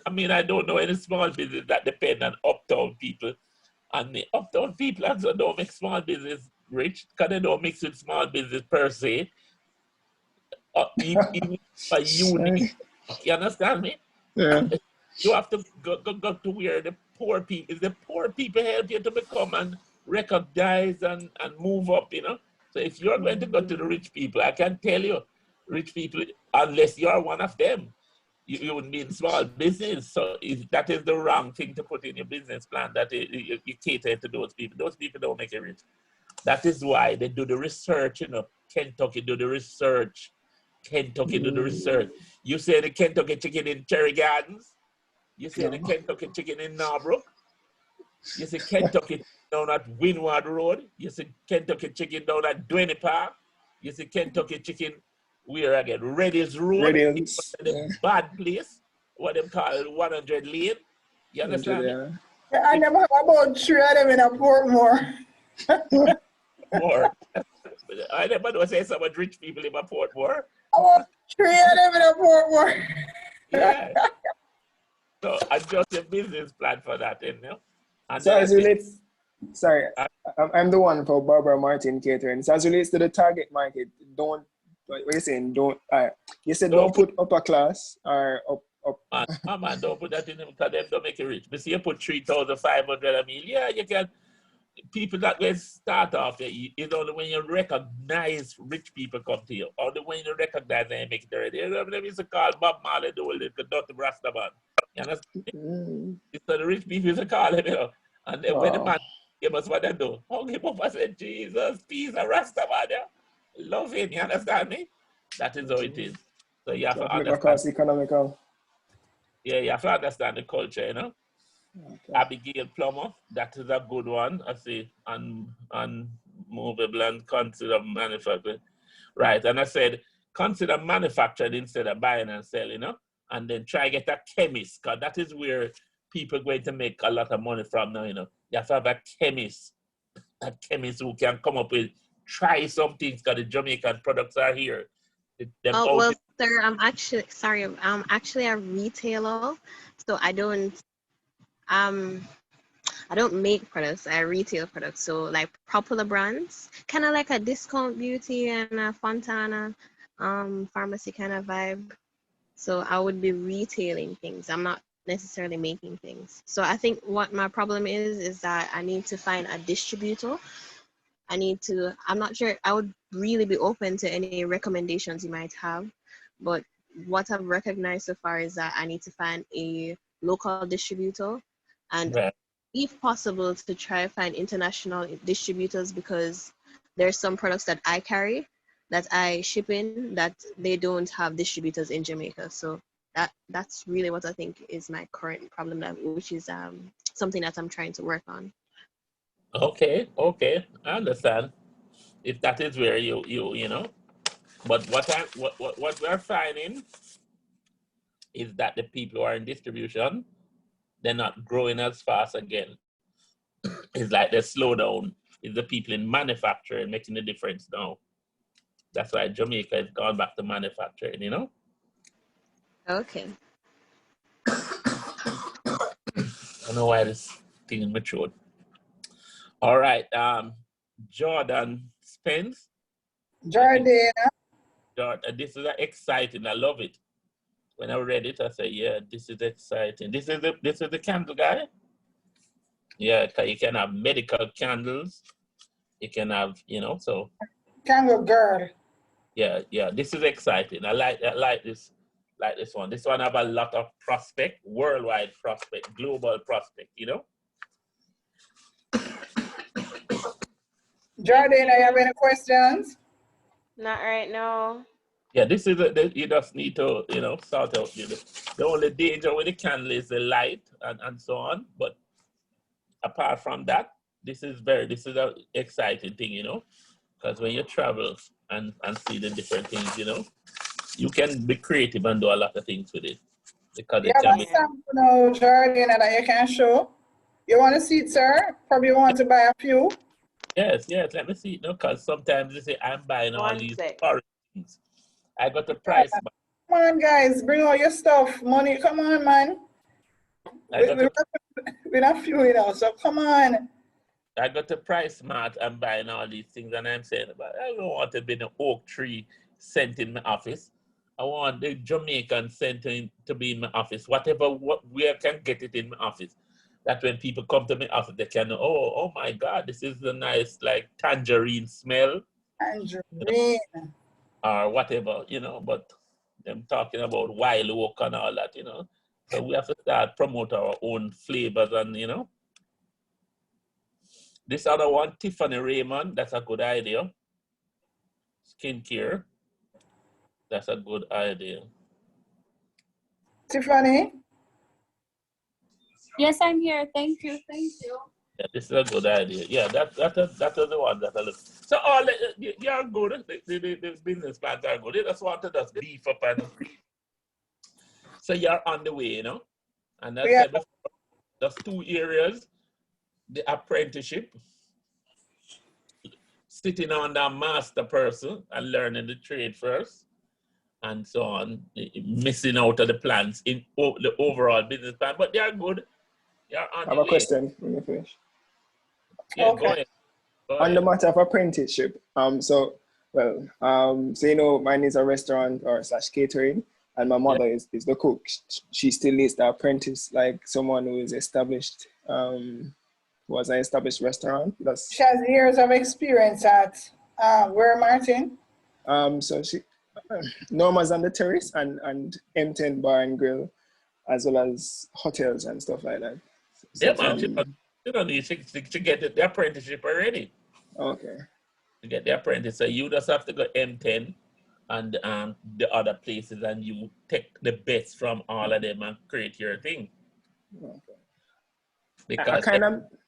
S1: I mean, I don't know any small business that depend on uptown people. And the uptown people also don't make small business rich because they don't mix with small business per se. Even a unique, you understand me?
S7: Yeah.
S1: You have to go to where the poor people, is the poor people help you to become and recognize and move up, you know? So if you're going to go to the rich people, I can tell you, rich people, unless you're one of them, you wouldn't be in small business. So that is the wrong thing to put in your business plan, that you cater to those people. Those people don't make it rich. That is why they do the research, you know. Kentucky do the research. Kentucky do the research. You say the Kentucky chicken in Cherry Gardens. You say the Kentucky chicken in Norbrook. You say Kentucky down at Windward Road. You say Kentucky chicken down at Duane Park. You say Kentucky chicken where again? Red Hills Road.
S7: Radiance.
S1: The bad place. What they call 100 Lane. You understand?
S7: Yeah.
S2: I never have about 3 of them in a Portmore.
S1: More. I never know say so much rich people in my Portmore.
S2: About 3 of them in a Portmore.
S1: Yeah. So adjust your business plan for that, you know. And
S7: So as relates, sorry, I'm the one for Barbara Martin Catering. So as relates to the target market, don't, what are you saying? Don't, you said don't put upper class or up.
S1: Man, don't put that in them because them don't make it rich. But see, you put 3,500 a meal. Yeah, you can. People that will start off, it's only when you recognize rich people come to you. Only when you recognize them, make it already. You know, they used to call Bob Marley the old Dr. Rastaman. You understand? So the rich people used to call him, you know. And then when the man gave us what they do, hung him up and said, Jesus, peace, and Rastaman. Yeah. Love him, you understand me? That is how it is. So you have to understand.
S7: Economical.
S1: Yeah, you have to understand the culture, you know. Okay. Abigail Plummer, that is a good one. I see, unmovable and consider manufacturing. Right, and I said, consider manufacturing instead of buying and selling, you know, and then try get a chemist, because that is where people are going to make a lot of money from now, you know. You have to have a chemist who can come up with, try some things, because the Jamaican products are here.
S6: Well, sir, I'm actually a retailer, so I don't make products, I retail products. So like popular brands, kind of like a Discount Beauty and a Fontana pharmacy kind of vibe. So I would be retailing things. I'm not necessarily making things. So I think what my problem is that I need to find a distributor. I'm not sure, I would really be open to any recommendations you might have. But what I've recognized so far is that I need to find a local distributor, and if possible to try to find international distributors, because there's some products that I carry that I ship in that they don't have distributors in Jamaica. So that's really what I think is my current problem, which is something that I'm trying to work on.
S1: Okay, I understand. If that is where you know, but what we're finding is that the people who are in distribution, they're not growing as fast again. It's like they slow down. It's the people in manufacturing making the difference now. That's why Jamaica has gone back to manufacturing, you know?
S6: Okay.
S1: I don't know why this thing is matured. All right, Jordan Spence.
S2: Jordan.
S1: This is exciting. I love it. When I read it, I said, yeah, this is exciting. This is the candle guy? Yeah, you can have medical candles, You can have, you know, so.
S2: Kangaroo girl.
S1: Yeah, yeah, this is exciting. I like this one. This one have a lot of prospect, worldwide prospect, global prospect, you know?
S2: Jordan, do you have any questions?
S9: Not right now.
S1: Yeah, this is, you just need to, you know, sort out, you know. The only danger with the candle is the light and so on. But apart from that, this is an exciting thing, you know? Because when you travel and see the different things, you know, you can be creative and do a lot of things with it. Because
S2: You have a sample now, Jordan, that you can show. You want to see it, sir? Probably want to buy a few.
S1: Yes, let me see it now, because sometimes you say, I'm buying all these foreign things. I got the price.
S2: Yeah. Come on, guys, bring all your stuff. Money, come on, man. We're not few, you know, so come on.
S1: I got the price smart. I'm buying all these things, and I'm saying, but I don't want to be an oak tree scent in my office. I want the Jamaican scent to be in my office. Where I can get it in my office. That when people come to my office, they can know, oh my God, this is a nice, like, tangerine smell.
S2: Tangerine.
S1: You know, or whatever, you know, but them talking about wild oak and all that, you know. So we have to start promote our own flavors and, you know. This other one, Tiffany Raymond, that's a good idea. Skincare, that's a good idea.
S2: Tiffany?
S4: Yes, I'm here. Thank you.
S1: Yeah, this is a good idea. Yeah, that was the one that I look. So all you're good. The business plans are good. They just want to just beef up and so you're on the way, you know. And as I said before, there's two areas: the apprenticeship, sitting on that master person and learning the trade first, and so on. Missing out of the plans in the overall business plan, but they are good. You're on
S7: I have
S1: the
S7: a
S1: way.
S7: question when you finish.
S1: Yeah, okay. Go ahead.
S7: On the matter of apprenticeship, so you know, mine is a restaurant or / catering, and my mother is the cook. She still needs the apprentice, like someone who is established, was an established restaurant.
S2: She has years of experience at where, Martin?
S7: So she Norma's on the Terrace and M10 Bar and Grill, as well as hotels and stuff like that. So
S1: yeah, man, you don't need to get the apprenticeship already.
S7: Okay.
S1: To get the apprentice, so you just have to go M10 and the other places, and you take the best from all of them and create your thing.
S7: Okay.
S1: Because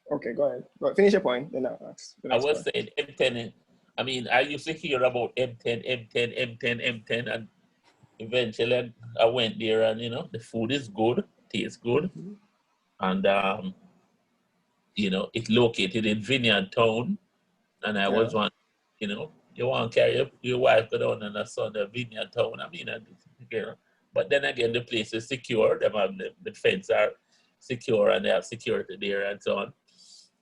S7: okay, go ahead. Finish your point, then I'll ask.
S1: I was saying M10. I mean, I used to hear about M10, and eventually I went there, and you know, the food is good, tastes good, and you know, it's located in Vineyard Town, and I was one, you know, you want to carry your wife go down and a son the Vineyard Town. I mean, you know, but then again, the place is secure. Them have the fence are secure, and they have security there and so on.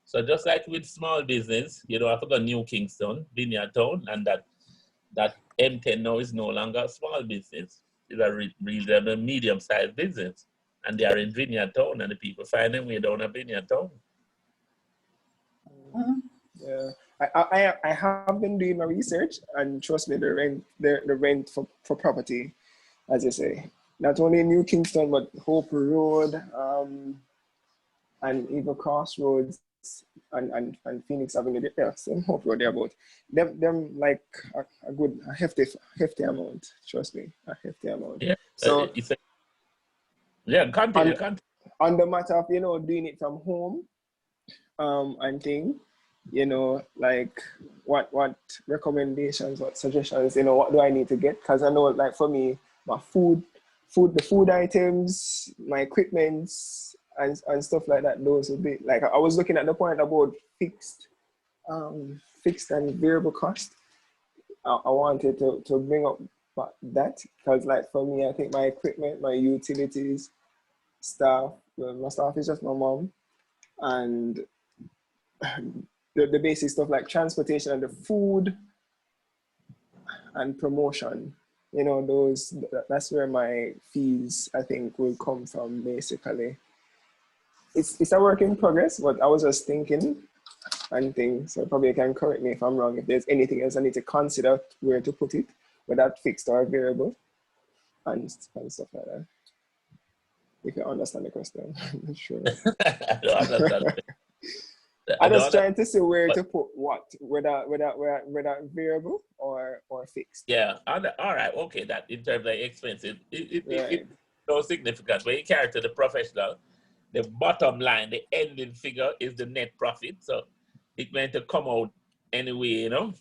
S1: So just like with small business, you know, I forgot New Kingston, Vineyard Town, and that M10 now is no longer a small business. It's a medium-sized business, and they are in Vineyard Town, and the people find them way down at Vineyard Town.
S7: Yeah, I have been doing my research, and trust me, the rent for property, as you say, not only in New Kingston but Hope Road, and even Crossroads, and Phoenix Avenue. Yeah, same Hope Road there, about them like a hefty amount. Trust me, a hefty amount.
S1: Yeah.
S7: So
S1: continue.
S7: On the matter of, you know, doing it from home, and thing, you know, like what recommendations, what suggestions, you know, what do I need to get? Because I know, like, for me, my the food items, my equipments and stuff like that, those would be like, I was looking at the point about fixed and variable cost. I wanted to bring up that, because, like, for me, I think my equipment, my utilities, staff, my staff is just my mom, and the basic stuff like transportation and the food and promotion, you know, that's where my fees, I think, will come from, basically. It's a work in progress, but I was just thinking, and things. So probably you can correct me if I'm wrong. If there's anything else I need to consider where to put it, whether fixed or variable, and stuff like that. If you understand the question, I'm not sure.
S1: I don't understand.
S7: I'm just trying to see where to put what, whether variable or fixed.
S1: Yeah, all right, okay. That in terms of expenses,
S7: Right.
S1: it's no significant. When you carry to the professional, the bottom line, the ending figure is the net profit. So it's going to come out anyway, you know,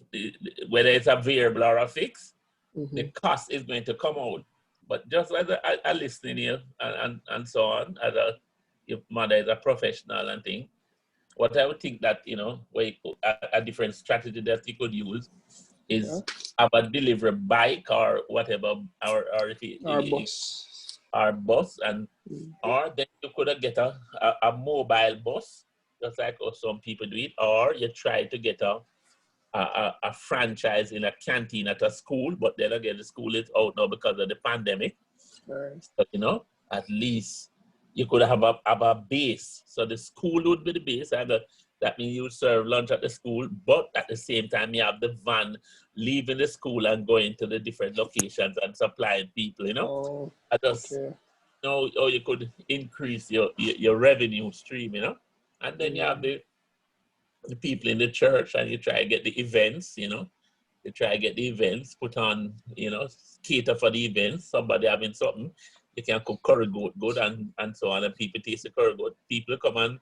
S1: whether it's a variable or a fixed, the cost is going to come out. But just as a listening here and so on, as your mother is a professional and thing, what I would think that, you know, a different strategy that you could use is have a delivery bike or whatever, or
S7: bus.
S1: Or bus, and or then you could get a mobile bus, just like some people do it, or you try to get a franchise in a canteen at a school, but then again, the school is out now because of the pandemic.
S7: Right.
S1: But you know, at least you could have a base. So the school would be the base, and that means you serve lunch at the school, but at the same time, you have the van leaving the school and going to the different locations and supplying people, you know?
S7: Oh,
S1: I just know how you could increase your revenue stream, you know? And then you have the people in the church, and you try to get the events, you know? You try to get the events, put on, you know, cater for the events, somebody having something, you can cook curry goat good and so on, and people taste the curry goat. People come and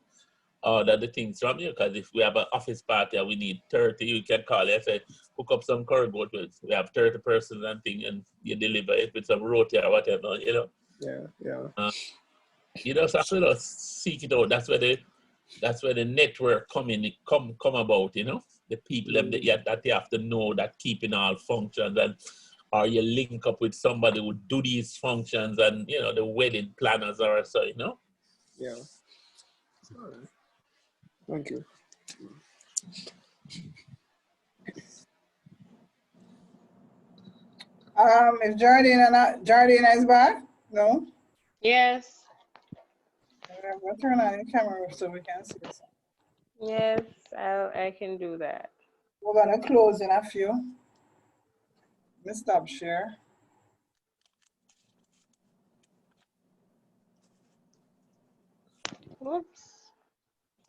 S1: order the things from you, because if we have an office party and we need 30, you can call it and say, hook up some curry goat with, we have 30 persons and thing, and you deliver it with some roti or whatever, you know?
S7: Yeah.
S1: You just have to seek it out. That's where the network come about, you know? The people that you have to know that keeping all functions, and or you link up with somebody who do these functions, and you know, the wedding planners or so, you know?
S7: Yeah. All right. Thank you.
S2: Is Jardina is back? No?
S9: Yes.
S2: We'll turn on the camera so we can see this.
S9: Yes, I can do that.
S2: We're gonna close in a few. Let's stop share.
S9: Whoops.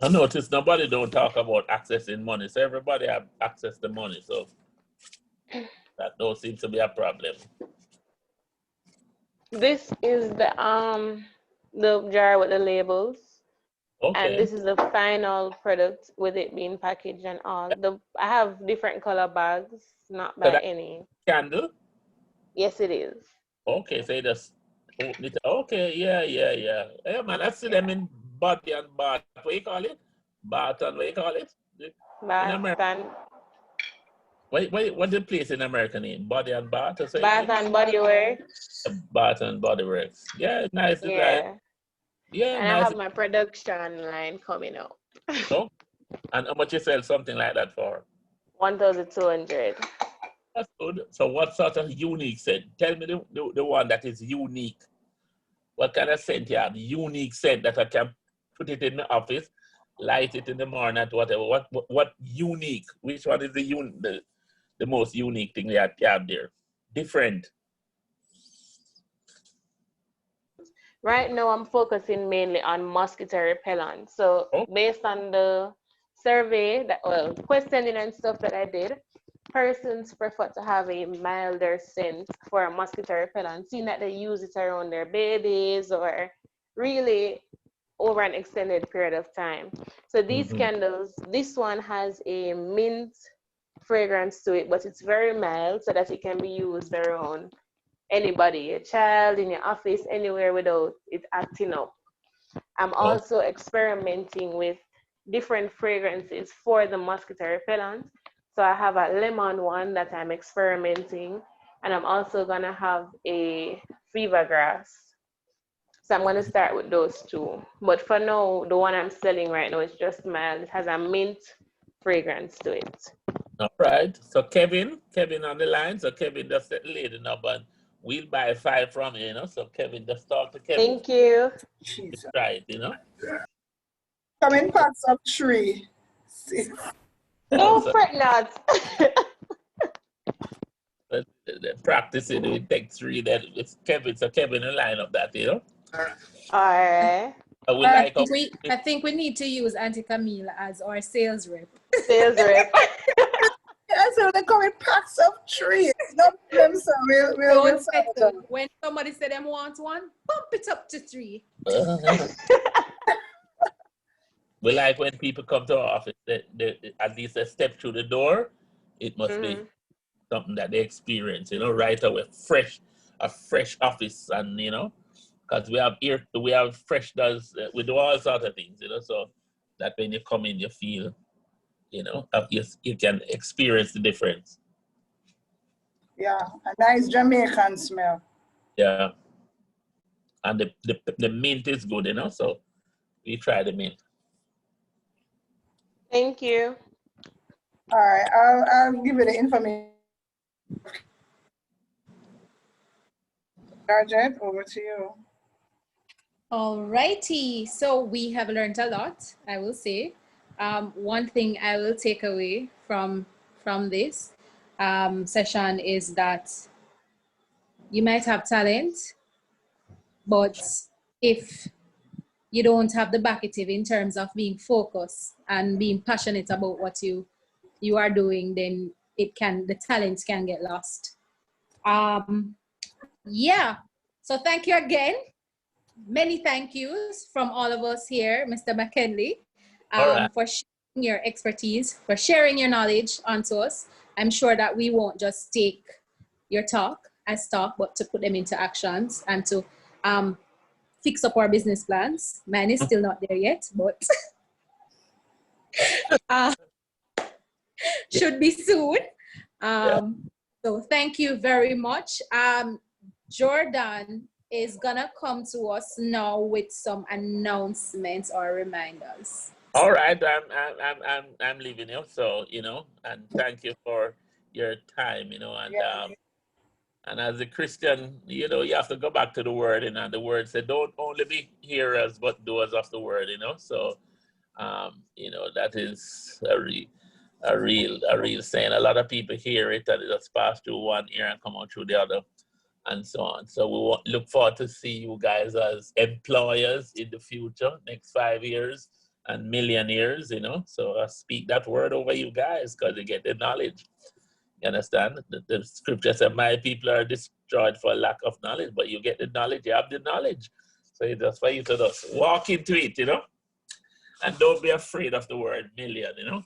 S1: I notice nobody don't talk about accessing money, so everybody have access to money, so that don't seem to be a problem.
S9: This is the jar with the labels.
S1: Okay.
S9: And this is the final product with it being packaged and all. I have different color bags, not by any.
S1: Candle?
S9: Yes, it is.
S1: Okay, so you just open it. Okay, yeah. Yeah, man, I see them in Body and Bath. What you call it? Bath and what you call it?
S9: Bath and...
S1: What's the place in America name? Body and Bath?
S9: Bath and Body Works.
S1: Bath and Body Works. Yeah, nice design.
S9: Yeah.
S1: Yeah,
S9: and
S1: nice.
S9: I have my production line coming up.
S1: Oh, and how much you sell something like that for?
S9: 1,200.
S1: That's good. So what sort of unique scent? Tell me the one that is unique. What kind of scent you have? Unique scent that I can put it in the office, light it in the morning, whatever. What unique? Which one is the most unique thing that you have there? Different.
S9: Right now, I'm focusing mainly on mosquito repellent. So based on the survey, questioning and stuff that I did, persons prefer to have a milder scent for a mosquito repellent, seeing that they use it around their babies or really over an extended period of time. So these candles, this one has a mint fragrance to it, but it's very mild so that it can be used around anybody, a child, in your office, anywhere without it acting up. I'm also experimenting with different fragrances for the mosquito repellent. So I have a lemon one that I'm experimenting, and I'm also gonna have a fever grass. So I'm gonna start with those two. But for now, the one I'm selling right now is just mild. It has a mint fragrance to it.
S1: All right. So Kevin on the line. So Kevin just set the lady up, and we'll buy 5 from you, you know. So Kevin, just talk to Kevin.
S9: Thank you.
S2: Jesus.
S1: Right, you know.
S2: Come in packs of 3.
S9: No fret not.
S1: Practice it with pt3. That it's Kevin. So Kevin will line up that, you know.
S9: All right.
S1: I would like.
S3: I think we need to use Auntie Camille as our sales rep.
S9: Sales rep.
S2: Yeah, so they come in packs of trees. No problem, so we'll
S3: when somebody said them want one, bump it up to 3.
S1: We like when people come to our office, they at least a step through the door, it must be something that they experience, you know, right away. A fresh office, and you know, because we have fresh does, we do all sorts of things, you know, so that when you come in, you feel, you know, you can experience the difference.
S2: Yeah, a nice Jamaican smell.
S1: Yeah. And the mint is good, you know, so we try the mint.
S9: Thank you.
S2: All right, I'll give you the information. Georgette, over to you.
S3: All righty. So we have learned a lot, I will say. One thing I will take away from this session is that you might have talent, but if you don't have the backative in terms of being focused and being passionate about what you are doing, then the talent can get lost. Yeah. So thank you again. Many thank yous from all of us here, Mr. McKenley, for sharing your expertise, for sharing your knowledge onto us. I'm sure that we won't just take your talk as talk, but to put them into actions and to fix up our business plans. Mine is still not there yet, but should be soon. So thank you very much. Jordan is gonna come to us now with some announcements or reminders.
S1: All right, I'm leaving you, so you know, and thank you for your time, you know, and as a Christian, you know, you have to go back to the word, and the word said, don't only be hearers but doers of the word, you know. So, you know, that is a real saying. A lot of people hear it and it just pass through one ear and come out through the other, and so on. So we look forward to see you guys as employers in the future, next 5 years and million years, you know. So I speak that word over you guys because you get the knowledge. You understand? The scripture said, my people are destroyed for lack of knowledge, but you get the knowledge, you have the knowledge. So it's just for you to just walk into it, you know? And don't be afraid of the word million, you know?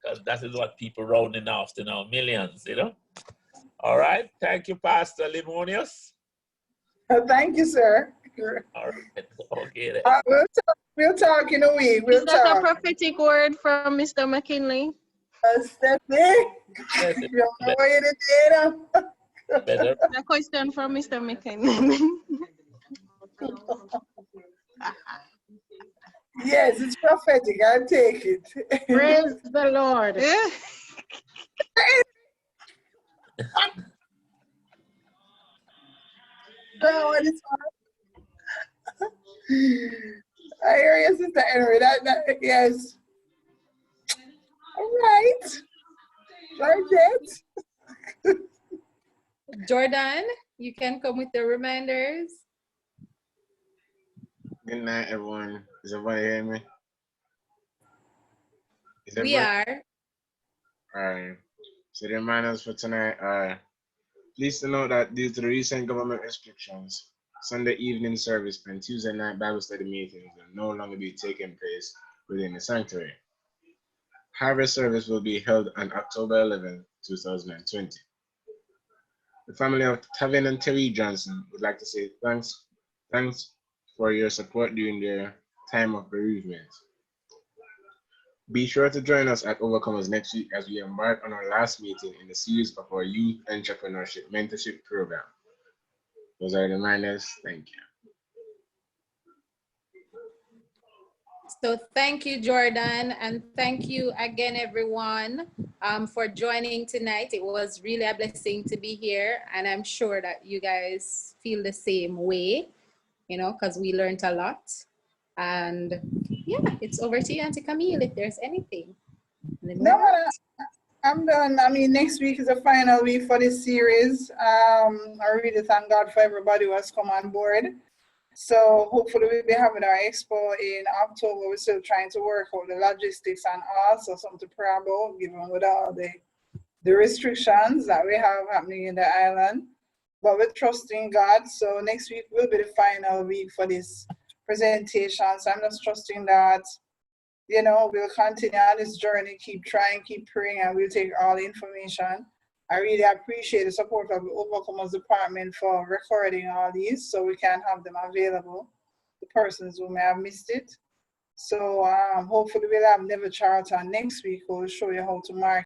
S1: Because that is what people rounding off to now, millions, you know? All right. Thank you, Pastor Limonius.
S2: Thank you, sir.
S1: All right. Okay. Then.
S2: We'll talk in a week.
S6: Is that a prophetic word from Mr. McKinley?
S2: That's it.
S1: Better.
S6: A question from Mr. McKinley.
S2: Yes, it's prophetic. I'll take it.
S10: Praise the Lord.
S2: I hear you, Sister Henry. Yes. All right. Georgette.
S3: Jordan, you can come with the reminders.
S10: Good night, everyone. Is everybody hearing me?
S3: We are.
S10: All right. So the reminders for tonight are, please to note that due to the recent government restrictions, Sunday evening service and Tuesday night Bible study meetings will no longer be taking place within the sanctuary. Harvest service will be held on October 11, 2020. The family of Tavin and Terry Johnson would like to say thanks for your support during their time of bereavement. Be sure to join us at Overcomers next week as we embark on our last meeting in the series of our Youth Entrepreneurship Mentorship Program. Those are the reminders. Thank you.
S3: So thank you, Jordan, and thank you again, everyone, for joining tonight. It was really a blessing to be here, and I'm sure that you guys feel the same way, you know, because we learned a lot. And yeah, it's over to you, Auntie Camille, if there's anything.
S2: No, I'm done. I mean, next week is the final week for this series. I really thank God for everybody who has come on board. So hopefully we'll be having our expo in October. We're still trying to work out the logistics and also something to pray about, given with all the restrictions that we have happening in the island. But we're trusting God. So next week will be the final week for this presentation. So I'm just trusting that, you know, we'll continue on this journey, keep trying, keep praying, and we'll take all the information. I really appreciate the support of the Overcomers Department for recording all these so we can have them available, the persons who may have missed it. So hopefully we'll have Never Charlton next week who will show you how to market